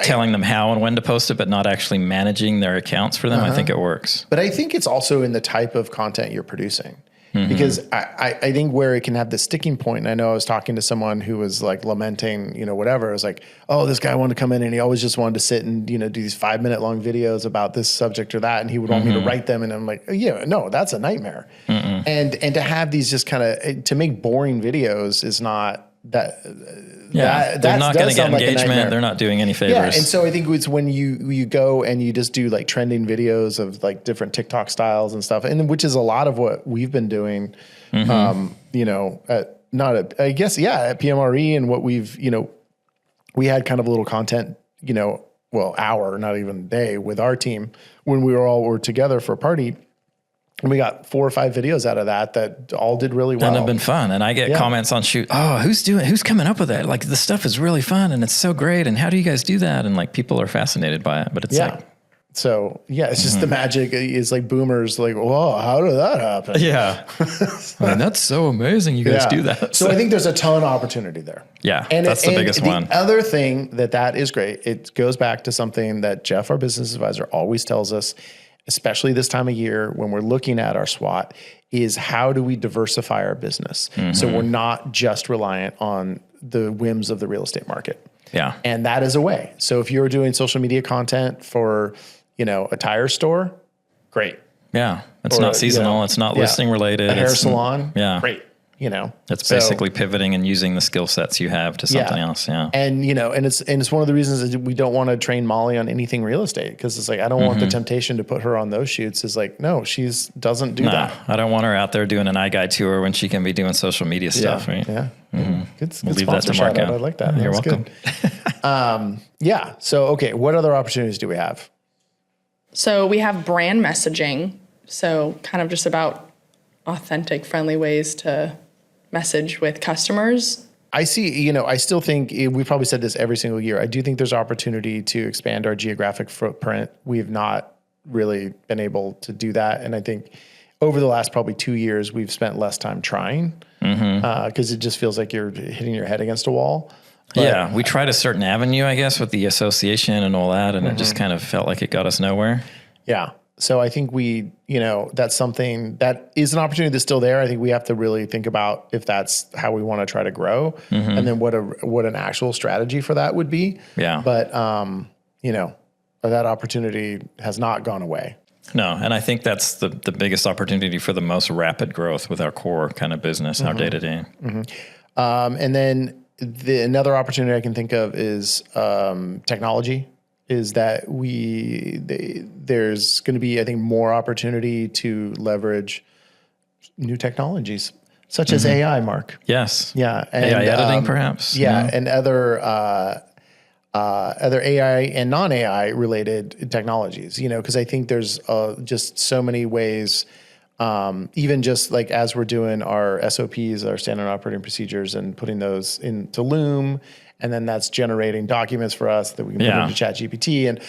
telling them how and when to post it, but not actually managing their accounts for them, I think it works. But I think it's also in the type of content you're producing. Because I think where it can have the sticking point, and I know I was talking to someone who was like lamenting, whatever. It was like, oh, this guy wanted to come in and he always just wanted to sit and, do these 5-minute long videos about this subject or that. And he would want me to write them. And I'm like, yeah, no, that's a nightmare. And to have these just kind of, to make boring videos is not that. They're not going to get engagement. They're not doing any favors. Yeah, and so I think it's when you go and you just do like trending videos of like different TikTok styles and stuff, and which is a lot of what we've been doing. At PMRE and what we've we had kind of a little content hour, not even day, with our team when we were together for a party. And we got 4 or 5 videos out of that all did really well. And have been fun. And I get comments on shoot. Oh, who's coming up with that? Like the stuff is really fun and it's so great. And how do you guys do that? And like people are fascinated by it, but it's like, so it's just the magic is like boomers like, whoa, how did that happen? Yeah. And that's so amazing. You guys do that. So I think there's a ton of opportunity there. Yeah. And that's the biggest one. The other thing that is great. It goes back to something that Jeff, our business advisor, always tells us, especially this time of year when we're looking at our SWOT, is how do we diversify our business? So we're not just reliant on the whims of the real estate market. Yeah. And that is a way. So if you're doing social media content for, a tire store, great. Yeah. It's not seasonal. It's not listing related. A hair salon, great. Great. It's basically pivoting and using the skill sets you have to something else. Yeah. And, and it's one of the reasons that we don't want to train Molly on anything real estate. Cause it's like, I don't want the temptation to put her on those shoots. Is like, no, doesn't do that. I don't want her out there doing an iGuide tour when she can be doing social media stuff. Right? Yeah. Good We'll leave that to Marco. I like that. You're welcome. Good. So, okay. What other opportunities do we have? So we have brand messaging. So kind of just about authentic, friendly ways to message with customers. I see, I still think we probably said this every single year. I do think there's opportunity to expand our geographic footprint. We have not really been able to do that. And I think over the last probably 2 years, we've spent less time trying because it just feels like you're hitting your head against a wall. But, we tried a certain avenue, I guess, with the association and all that. And it just kind of felt like it got us nowhere. Yeah. So I think that's something that is an opportunity that's still there. I think we have to really think about if that's how we want to try to grow and then what an actual strategy for that would be. Yeah. But, that opportunity has not gone away. No. And I think that's the biggest opportunity for the most rapid growth with our core kind of business, our day to day. And then another opportunity I can think of is technology. Is that there's going to be, I think, more opportunity to leverage new technologies such as AI, Mark. Yes. Yeah. And, AI editing, perhaps. Yeah. And other AI and non-AI related technologies, because I think there's just so many ways, even just like as we're doing our SOPs, our standard operating procedures, and putting those into Loom, and then that's generating documents for us that we can put into ChatGPT, and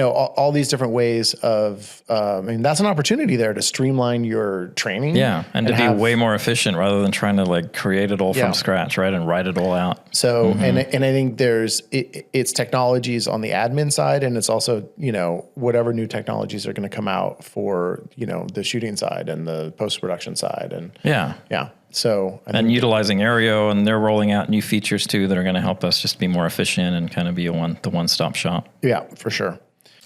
all these different ways of. That's an opportunity there to streamline your training. Yeah, and to be way more efficient rather than trying to like create it all from scratch, right, and write it all out. So, and I think it's technologies on the admin side, and it's also whatever new technologies are going to come out for the shooting side and the post production side, and yeah. So and utilizing Aereo, and they're rolling out new features too that are going to help us just be more efficient and kind of be the one-stop shop. Yeah, for sure.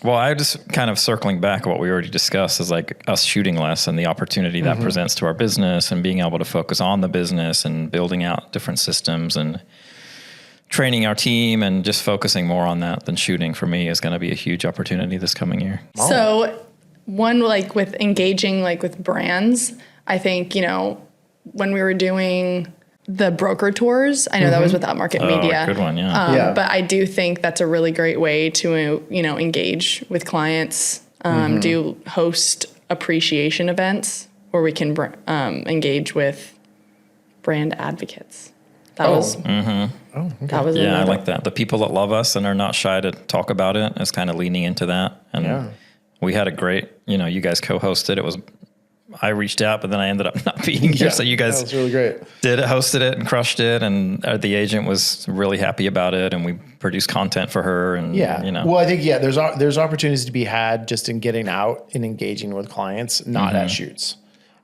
Well, I just kind of circling back what we already discussed is like us shooting less and the opportunity that presents to our business and being able to focus on the business and building out different systems and training our team and just focusing more on that than shooting for me is going to be a huge opportunity this coming year. Oh. So one, like with engaging like with brands, I think, when we were doing the broker tours, I know that was with Upmarket Media. Good one, yeah. But I do think that's a really great way to, engage with clients, do host appreciation events where we can engage with brand advocates. That was Okay. that was Yeah, I another- like that. The people that love us and are not shy to talk about it is kind of leaning into that. And we had a great, you guys co-hosted. It was, I reached out, but then I ended up not being here. So you that guys was really great. hosted it and crushed it. And the agent was really happy about it. And we produced content for her. And, Well, I think, there's opportunities to be had just in getting out and engaging with clients, not at shoots.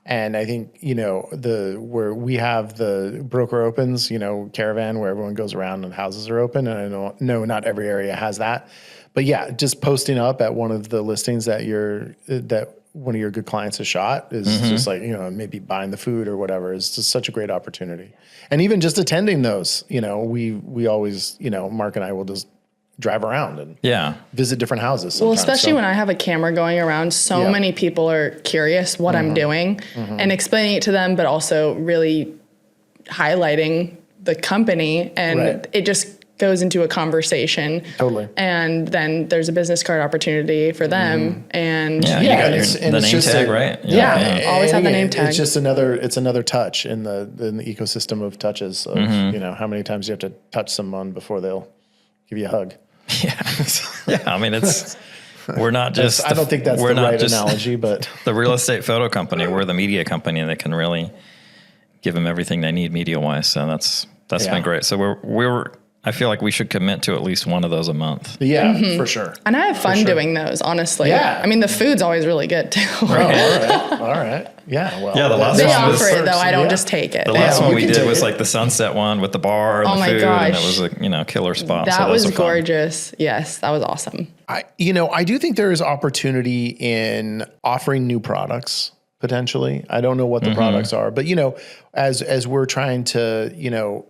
And I think, where we have the broker opens, caravan where everyone goes around and houses are open. And I know not every area has that, but just posting up at one of the listings that one of your good clients has shot is just like, maybe buying the food or whatever is just such a great opportunity. And even just attending those, we always, Mark and I will just drive around and visit different houses. Well, especially when I have a camera going around, so many people are curious what I'm doing and explaining it to them, but also really highlighting the company, and it just goes into a conversation. Totally. And then there's a business card opportunity for them. And you got the name tag, right? Always have the name tag. It's just another touch in the ecosystem of touches of, how many times you have to touch someone before they'll give you a hug. I mean, we're not just, I don't think that's the right analogy, but the real estate photo company, we're the media company that can really give them everything they need media wise. So that's been great. So I feel like we should commit to at least one of those a month. Yeah, for sure. And I have fun doing those, honestly. Yeah. I mean, the food's always really good too. All right. Yeah. Well, the last They one offer it though. I don't just take it. The last one we can did take was it. like the sunset one with the bar and Oh the my food, gosh. and it was a killer spot. That so was those are fun. gorgeous. Yes, that was awesome. I do think there is opportunity in offering new products potentially. I don't know what the products are, but as we're trying to,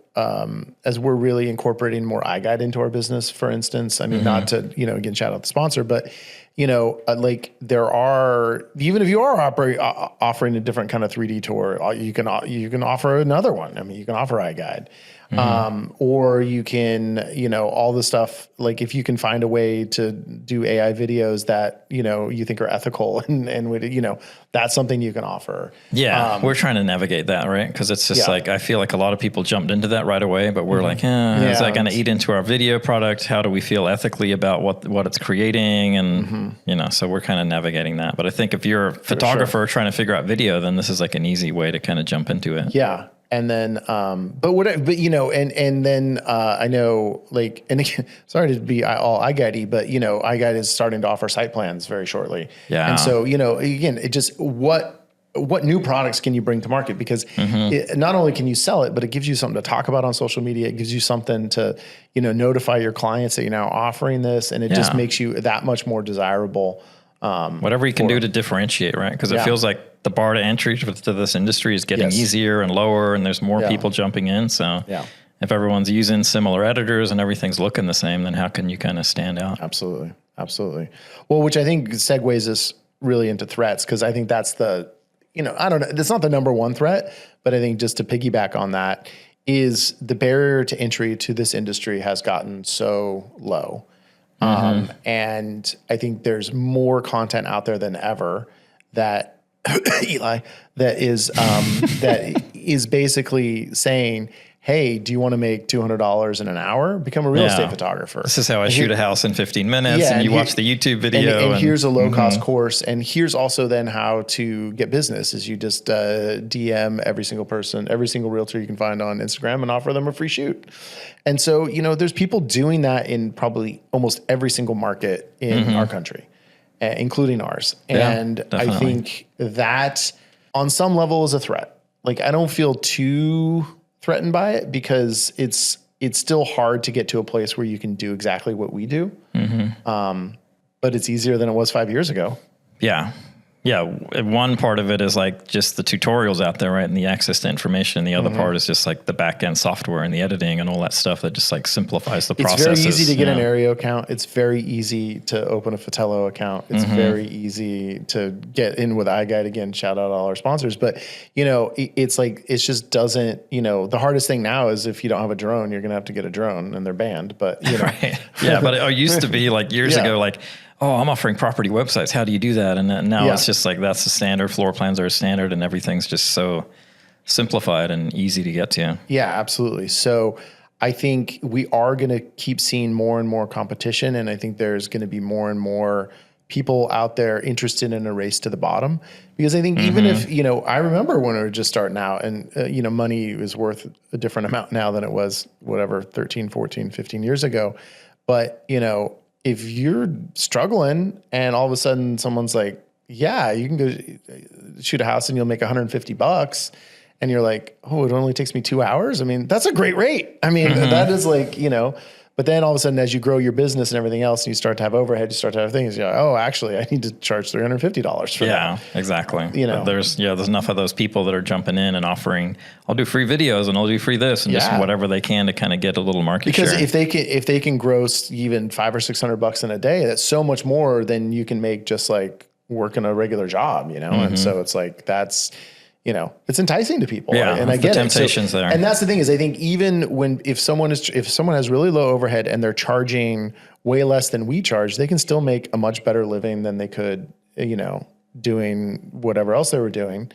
as we're really incorporating more iGuide into our business, for instance, I mean, not to, again, shout out the sponsor, but like there are, even if you are offering a different kind of 3D tour, you can offer another one. I mean, you can offer iGuide. Or you can, all the stuff, like if you can find a way to do AI videos that, you think are ethical and would, that's something you can offer. Yeah. We're trying to navigate that, right? Cause it's just like, I feel like a lot of people jumped into that right away, but we're like, is that going to eat into our video product? How do we feel ethically about what it's creating? And, so we're kind of navigating that. But I think if you're a photographer trying to figure out video, then this is like an easy way to kind of jump into it. Yeah. And then, I know, like, and again, sorry to be all iGuide-y, but iGuide is starting to offer site plans very shortly. Yeah. And so, again, it just, what new products can you bring to market? Because not only can you sell it, but it gives you something to talk about on social media. It gives you something to, notify your clients that you're now offering this, and it just makes you that much more desirable. Whatever you can do to differentiate, right? Because it feels like the bar to entry to this industry is getting easier and lower, and there's more people jumping in. So if everyone's using similar editors and everything's looking the same, then how can you kind of stand out? Absolutely. Well, which I think segues us really into threats, because I think that's the, I don't know, that's not the number one threat, but I think just to piggyback on that is the barrier to entry to this industry has gotten so low. And I think there's more content out there than ever that Eli, that is basically saying, hey, do you want to make $200 in an hour? Become a real estate photographer. This is how I shoot a house in 15 minutes, and you watch the YouTube video. And here's a low-cost course, and here's also then how to get business, is you just DM every single person, every single realtor you can find on Instagram and offer them a free shoot. And so, there's people doing that in probably almost every single market in our country, including ours. And definitely. I think that on some level is a threat. Like, I don't feel too threatened by it, because it's still hard to get to a place where you can do exactly what we do. But it's easier than it was 5 years ago. Yeah. One part of it is like just the tutorials out there, right? And the access to information. And the other part is just like the back end software and the editing and all that stuff that just like simplifies the processes. It's very easy to get an Aereo account. It's very easy to open a Fotello account. It's very easy to get in with iGuide. Again, shout out all our sponsors. But, it's like, it just doesn't, the hardest thing now is if you don't have a drone, you're going to have to get a drone, and they're banned. But, Right. Yeah. But it used to be like years ago, like, oh, I'm offering property websites. How do you do that? And now it's just like, that's the standard. Floor plans are standard, and everything's just so simplified and easy to get to. Yeah, absolutely. So I think we are going to keep seeing more and more competition. And I think there's going to be more and more people out there interested in a race to the bottom. Because I think even if, I remember when we were just starting out and, money is worth a different amount now than it was, 13, 14, 15 years ago. But, if you're struggling and all of a sudden someone's like, yeah, you can go shoot a house and you'll make $150. And you're like, oh, it only takes me 2 hours. I mean, that's a great rate. I mean, that is like, but then all of a sudden, as you grow your business and everything else, and you start to have overhead, you start to have things, you're like, oh, actually, I need to charge $350 for that. Yeah, exactly. But there's enough of those people that are jumping in and offering, I'll do free videos and I'll do free this and just whatever they can to kind of get a little market share. Because if they can gross even $500 or $600 in a day, that's so much more than you can make just like working a regular job, And so it's like, that's, it's enticing to people. Yeah, and I get the temptations there. And that's the thing is, I think even if someone has really low overhead and they're charging way less than we charge, they can still make a much better living than they could, doing whatever else they were doing.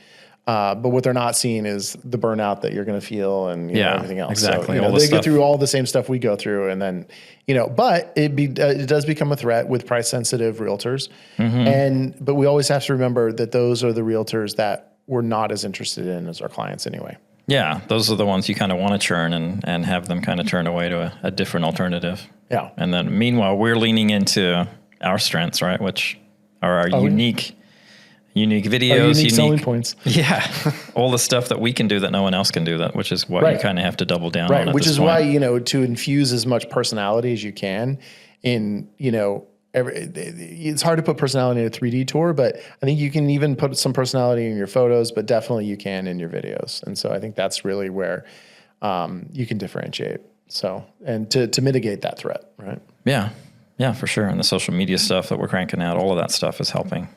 But what they're not seeing is the burnout that you're going to feel and everything else. Exactly. So, they go through all the same stuff we go through, and then but it does become a threat with price sensitive realtors, but we always have to remember that those are the realtors that we're not as interested in as our clients anyway. Yeah, those are the ones you kind of want to churn and have them kind of turn away to a different alternative. Yeah. And then meanwhile, we're leaning into our strengths, right? Which are our unique videos, unique selling points. Yeah. All the stuff that we can do that no one else can do, that, which is what you kind of have to double down on. Which is why, to infuse as much personality as you can in, it's hard to put personality in a 3D tour, but I think you can even put some personality in your photos, but definitely you can in your videos. And so I think that's really where you can differentiate. So, and to mitigate that threat, right? Yeah. Yeah, for sure. And the social media stuff that we're cranking out, all of that stuff is helping.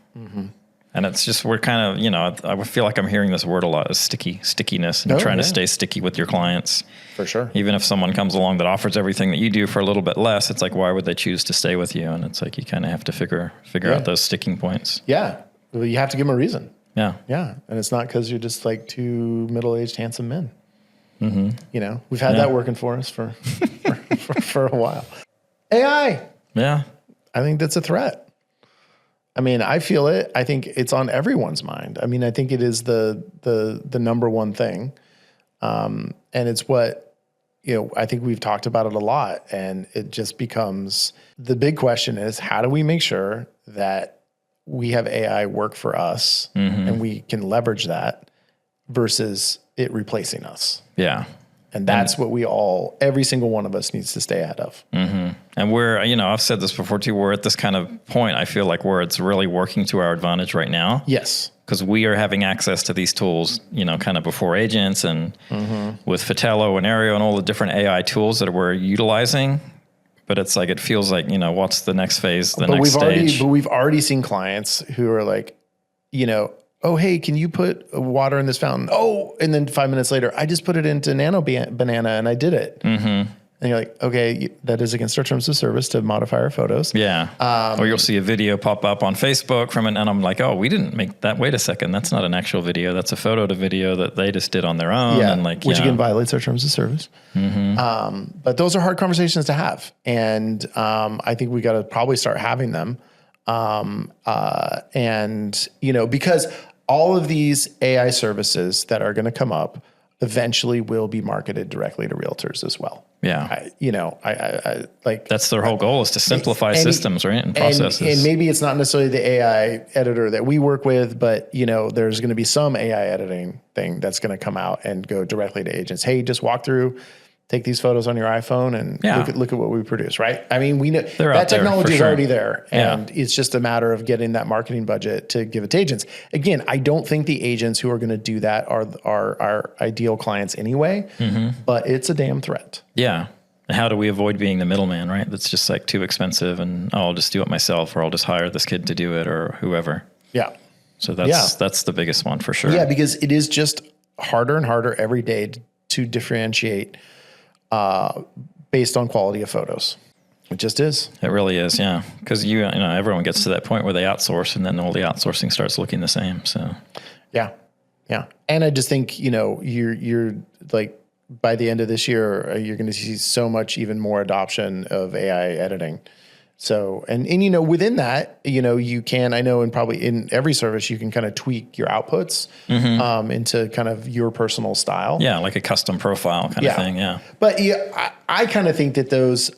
And it's just, we're kind of, I feel like I'm hearing this word a lot, is stickiness, and trying to stay sticky with your clients. For sure. Even if someone comes along that offers everything that you do for a little bit less, it's like, why would they choose to stay with you? And it's like, you kind of have to figure out those sticking points. Yeah. Well, you have to give them a reason. Yeah. Yeah. And it's not because you're just like two middle-aged, handsome men. We've had that working for us for a while. AI. Yeah. I think that's a threat. I mean, I feel it. I think it's on everyone's mind. I mean, I think it is the number one thing. And it's what, I think we've talked about it a lot, and it just becomes, the big question is, how do we make sure that we have AI work for us and we can leverage that versus it replacing us? Yeah. And that's what every single one of us needs to stay ahead of. And we're, I've said this before too, we're at this kind of point, I feel like, where it's really working to our advantage right now. Yes. Because we are having access to these tools, kind of before agents, and with Fatello and Aereo and all the different AI tools that we're utilizing. But it's like, it feels like, what's the next phase, next stage? But we've already seen clients who are like, oh, hey, can you put water in this fountain? Oh, and then 5 minutes later, I just put it into Nano Banana and I did it. And you're like, okay, that is against our terms of service to modify our photos. Yeah. Or you'll see a video pop up on Facebook from it, and I'm like, oh, we didn't make that. Wait a second. That's not an actual video. That's a photo to video that they just did on their own. Yeah. And like, which again violates our terms of service. But those are hard conversations to have. And I think we got to probably start having them. Because all of these AI services that are going to come up eventually will be marketed directly to realtors as well. Yeah. I like, that's their whole goal, is to simplify systems, right? And processes. And maybe it's not necessarily the AI editor that we work with, but there's going to be some AI editing thing that's going to come out and go directly to agents. Hey, just walk through, take these photos on your iPhone and look at what we produce, right? I mean, we know that technology is already there, and it's just a matter of getting that marketing budget to give it to agents. Again, I don't think the agents who are going to do that are our ideal clients anyway, but it's a damn threat. Yeah. And how do we avoid being the middleman, right? That's just like too expensive, and I'll just do it myself, or I'll just hire this kid to do it, or whoever. Yeah. So that's the biggest one for sure. Yeah, because it is just harder and harder every day to differentiate based on quality of photos. It just is. It really is, yeah. Because everyone gets to that point where they outsource, and then all the outsourcing starts looking the same. So, yeah. Yeah. And I just think, you're like, by the end of this year, you're going to see so much even more adoption of AI editing. So, and within that, you can, I know, and probably in every service, you can kind of tweak your outputs into kind of your personal style. Yeah, like a custom profile kind of thing. Yeah. But I kind of think that those,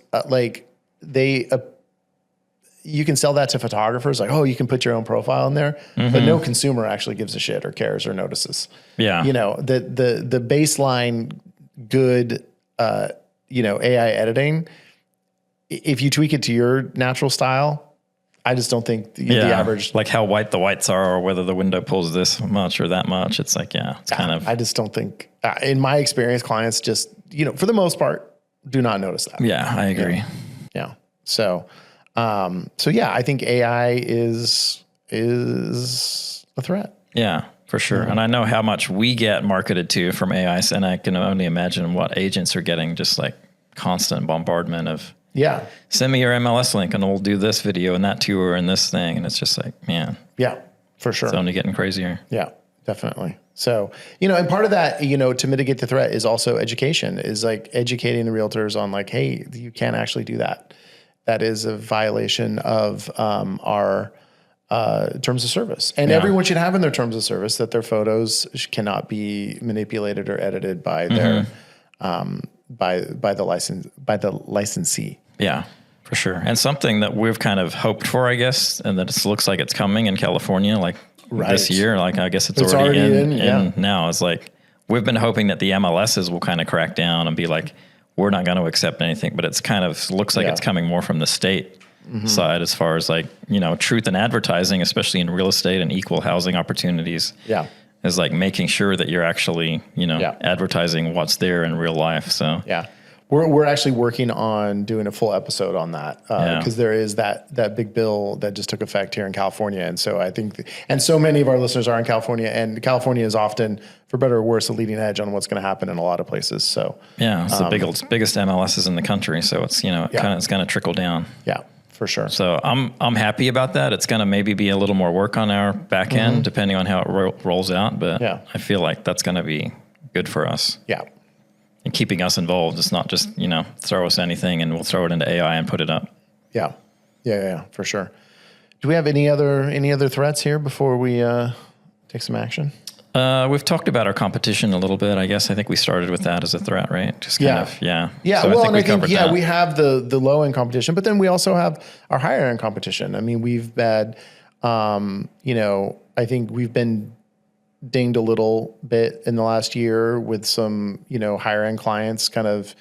you can sell that to photographers, like, oh, you can put your own profile in there, but no consumer actually gives a shit or cares or notices. Yeah. The baseline good, AI editing, if you tweak it to your natural style, I just don't think the average, like how white the whites are, or whether the window pulls this much or that much. It's like, it's kind of, I just don't think, in my experience, clients just, for the most part, do not notice that. Yeah, I agree. Yeah. So yeah, I think AI is a threat. Yeah, for sure. And I know how much we get marketed to from AIs, and I can only imagine what agents are getting, just like constant bombardment of, send me your MLS link and we'll do this video and that tour and this thing. And it's just like, man. Yeah, for sure. It's only getting crazier. Yeah, definitely. So, and part of that, to mitigate the threat is also education, is like educating the realtors on like, hey, you can't actually do that. That is a violation of our terms of service. And everyone should have in their terms of service that their photos cannot be manipulated or edited by their by the licensee. Yeah, for sure. And something that we've kind of hoped for, I guess, and that it looks like it's coming in California, like this year, like I guess it's already in now. It's like, we've been hoping that the MLSs will kind of crack down and be like, we're not going to accept anything, but it's kind of looks like it's coming more from the state side, as far as like, truth in advertising, especially in real estate and equal housing opportunities. Yeah. Is like making sure that you're actually, advertising what's there in real life. So yeah, we're actually working on doing a full episode on that because there is that big bill that just took effect here in California, and so I think, and so many of our listeners are in California, and California is often, for better or worse, a leading edge on what's going to happen in a lot of places. So yeah, it's the biggest MLSs in the country, so it's it's going to trickle down. Yeah. For sure. So I'm happy about that. It's going to maybe be a little more work on our back end, depending on how it rolls out. But I feel like that's going to be good for us. Yeah. And keeping us involved. It's not just, throw us anything and we'll throw it into AI and put it up. Yeah. Yeah. For sure. Do we have any other threats here before we take some action? We've talked about our competition a little bit. I guess I think we started with that as a threat, right? Just kind of. Yeah. So well, I think we have the low end competition, but then we also have our higher end competition. I mean, we've had, I think we've been dinged a little bit in the last year with some, higher end clients kind of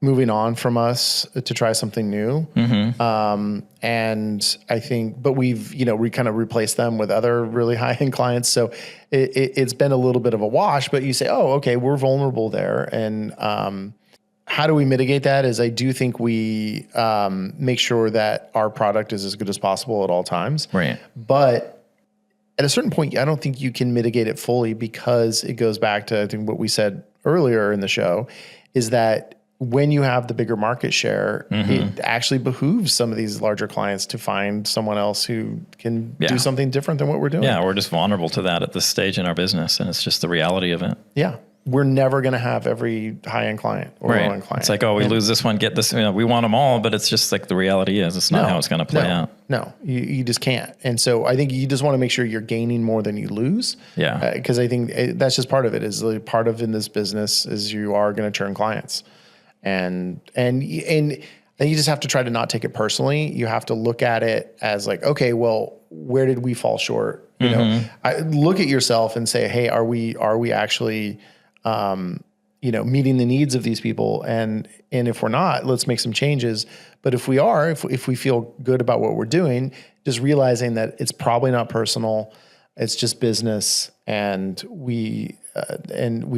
moving on from us to try something new. And I think, but we've, we kind of replaced them with other really high end clients. So it's been a little bit of a wash, but you say, oh, okay, we're vulnerable there. And how do we mitigate that? Is I do think we make sure that our product is as good as possible at all times. Right. But at a certain point, I don't think you can mitigate it fully, because it goes back to, I think, what we said earlier in the show, is that when you have the bigger market share, it actually behooves some of these larger clients to find someone else who can do something different than what we're doing. Yeah, we're just vulnerable to that at this stage in our business, and it's just the reality of it. Yeah. We're never going to have every high-end client or low-end client. It's like, oh, we lose this one, get this. We want them all, but it's just like the reality is it's not how it's going to play out. No, you just can't. And so I think you just want to make sure you're gaining more than you lose. Yeah. Because I think that's just part of it, is like part of in this business is you are going to churn clients. And you just have to try to not take it personally. You have to look at it as like, okay, well, where did we fall short? Look at yourself and say, hey, are we actually, meeting the needs of these people? And if we're not, let's make some changes. But if we are, if we feel good about what we're doing, just realizing that it's probably not personal, it's just business, and we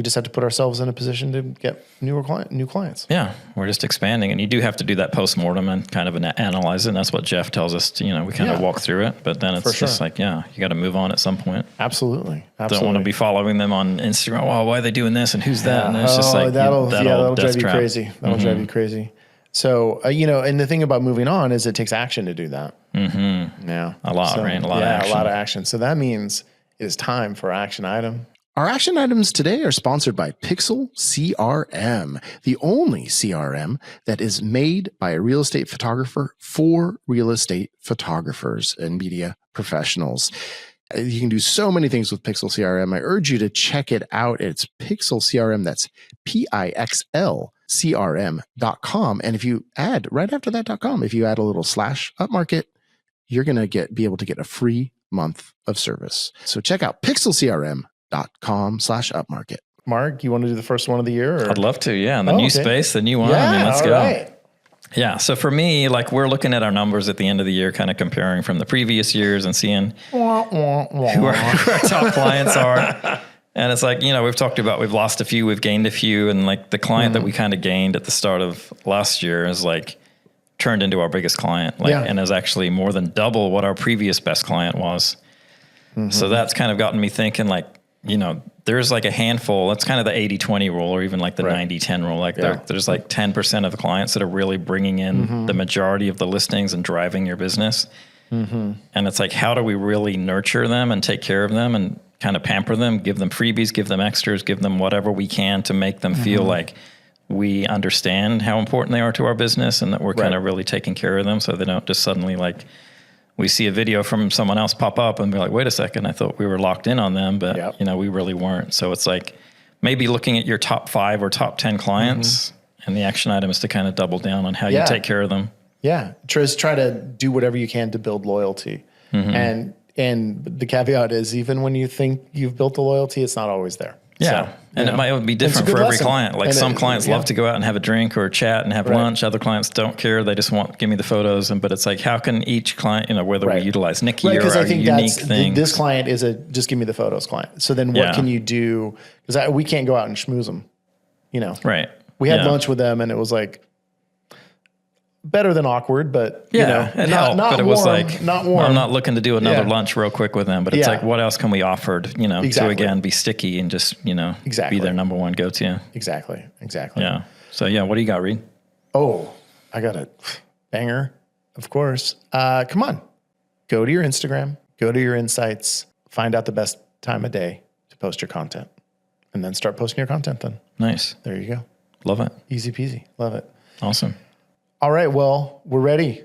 just have to put ourselves in a position to get new clients. Yeah, we're just expanding, and you do have to do that postmortem and kind of analyze it. And that's what Jeff tells us. We kind of walk through it, but then it's just like, you got to move on at some point. Absolutely. Don't want to be following them on Instagram. Oh, why are they doing this? And who's that? And it's just like that'll drive you crazy. That'll drive you crazy. So, and the thing about moving on is it takes action to do that. Yeah. A lot, right? A lot of action. A lot of action. So that means it is time for action item. Our action items today are sponsored by Pixel CRM, the only CRM that is made by a real estate photographer for real estate photographers and media professionals. You can do so many things with Pixel CRM. I urge you to check it out. It's Pixel CRM. That's PIXLCRM.com. And if you add right after that.com, if you add a little /Upmarket, you're going to be able to get a free month of service. So check out pixelcrm.com/upmarket. Mark, you want to do the first one of the year? Or? I'd love to. Yeah. And the new space, the new one. Yeah, I mean, let's go. Right. Yeah. So for me, like we're looking at our numbers at the end of the year, kind of comparing from the previous years and seeing who our top clients are. And it's like, we've talked about, we've lost a few, we've gained a few. And like the client that we kind of gained at the start of last year is like turned into our biggest client, and is actually more than double what our previous best client was. So that's kind of gotten me thinking like, there's like a handful, that's kind of the 80-20 rule, or even like the 90-10 rule. Like there's like 10% of the clients that are really bringing in the majority of the listings and driving your business. And it's like, how do we really nurture them and take care of them and kind of pamper them, give them freebies, give them extras, give them whatever we can to make them feel like we understand how important they are to our business and that we're kind of really taking care of them, so they don't just suddenly like, we see a video from someone else pop up and be like, wait a second, I thought we were locked in on them, but we really weren't. So it's like maybe looking at your top 5 or top 10 clients and the action item is to kind of double down on how you take care of them. Yeah. Try to do whatever you can to build loyalty. And the caveat is, even when you think you've built the loyalty, it's not always there. Yeah. So, and it might be different for every client. Like some clients love to go out and have a drink or chat and have lunch. Other clients don't care. They just give me the photos. But it's like, how can each client, whether we utilize Nikki or our unique things. This client is a just give me the photos client. So then what can you do? Because we can't go out and schmooze them, Right. We had lunch with them and it was like, better than awkward, but it helped. But it was like, not warm. I'm not looking to do another lunch real quick with them, but it's like, what else can we offer, to again be sticky and just, be their number one go-to. Exactly. Yeah. So what do you got, Reed? Oh, I got a banger, of course. Come on, go to your Instagram, go to your insights, find out the best time of day to post your content, and then start posting your content then. Nice. There you go. Love it. Easy peasy. Love it. Awesome. All right, well, we're ready.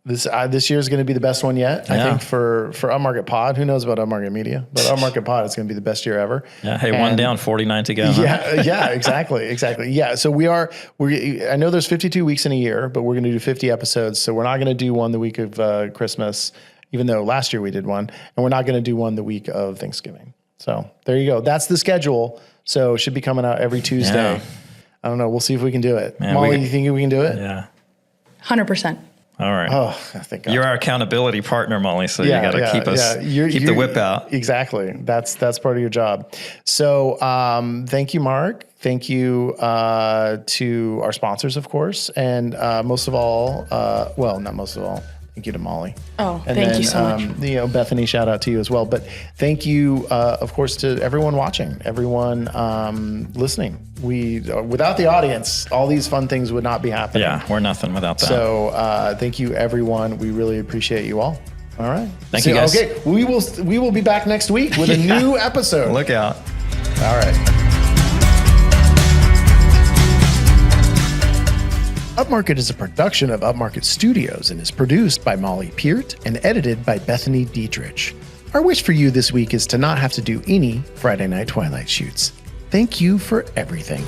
This year is going to be the best one yet, I think, for Upmarket Pod. Who knows about Upmarket Media? But Upmarket Pod is going to be the best year ever. Yeah. Hey, one down, 49 to go. Yeah, exactly. Yeah. So I know there's 52 weeks in a year, but we're going to do 50 episodes. So we're not going to do one the week of Christmas, even though last year we did one, and we're not going to do one the week of Thanksgiving. So there you go. That's the schedule. So it should be coming out every Tuesday. Yeah. I don't know. We'll see if we can do it. Molly, you think we can do it? Yeah. 100%. All right. Oh, thank God. You're our accountability partner, Molly. So you got to keep us, keep the whip out. Exactly. That's part of your job. So, thank you, Mark. Thank you, to our sponsors, of course. And, most of all, not most of all, thank you to Molly. Oh, and thank you so much. Bethany, shout out to you as well. But thank you, of course, to everyone watching, everyone listening. Without the audience, all these fun things would not be happening. Yeah, we're nothing without that. So thank you, everyone. We really appreciate you all. All right. Thank you, guys. Okay, we will be back next week with a new episode. Look out. All right. Upmarket is a production of Upmarket Studios and is produced by Molly Peart and edited by Bethany Dietrich. Our wish for you this week is to not have to do any Friday Night Twilight shoots. Thank you for everything.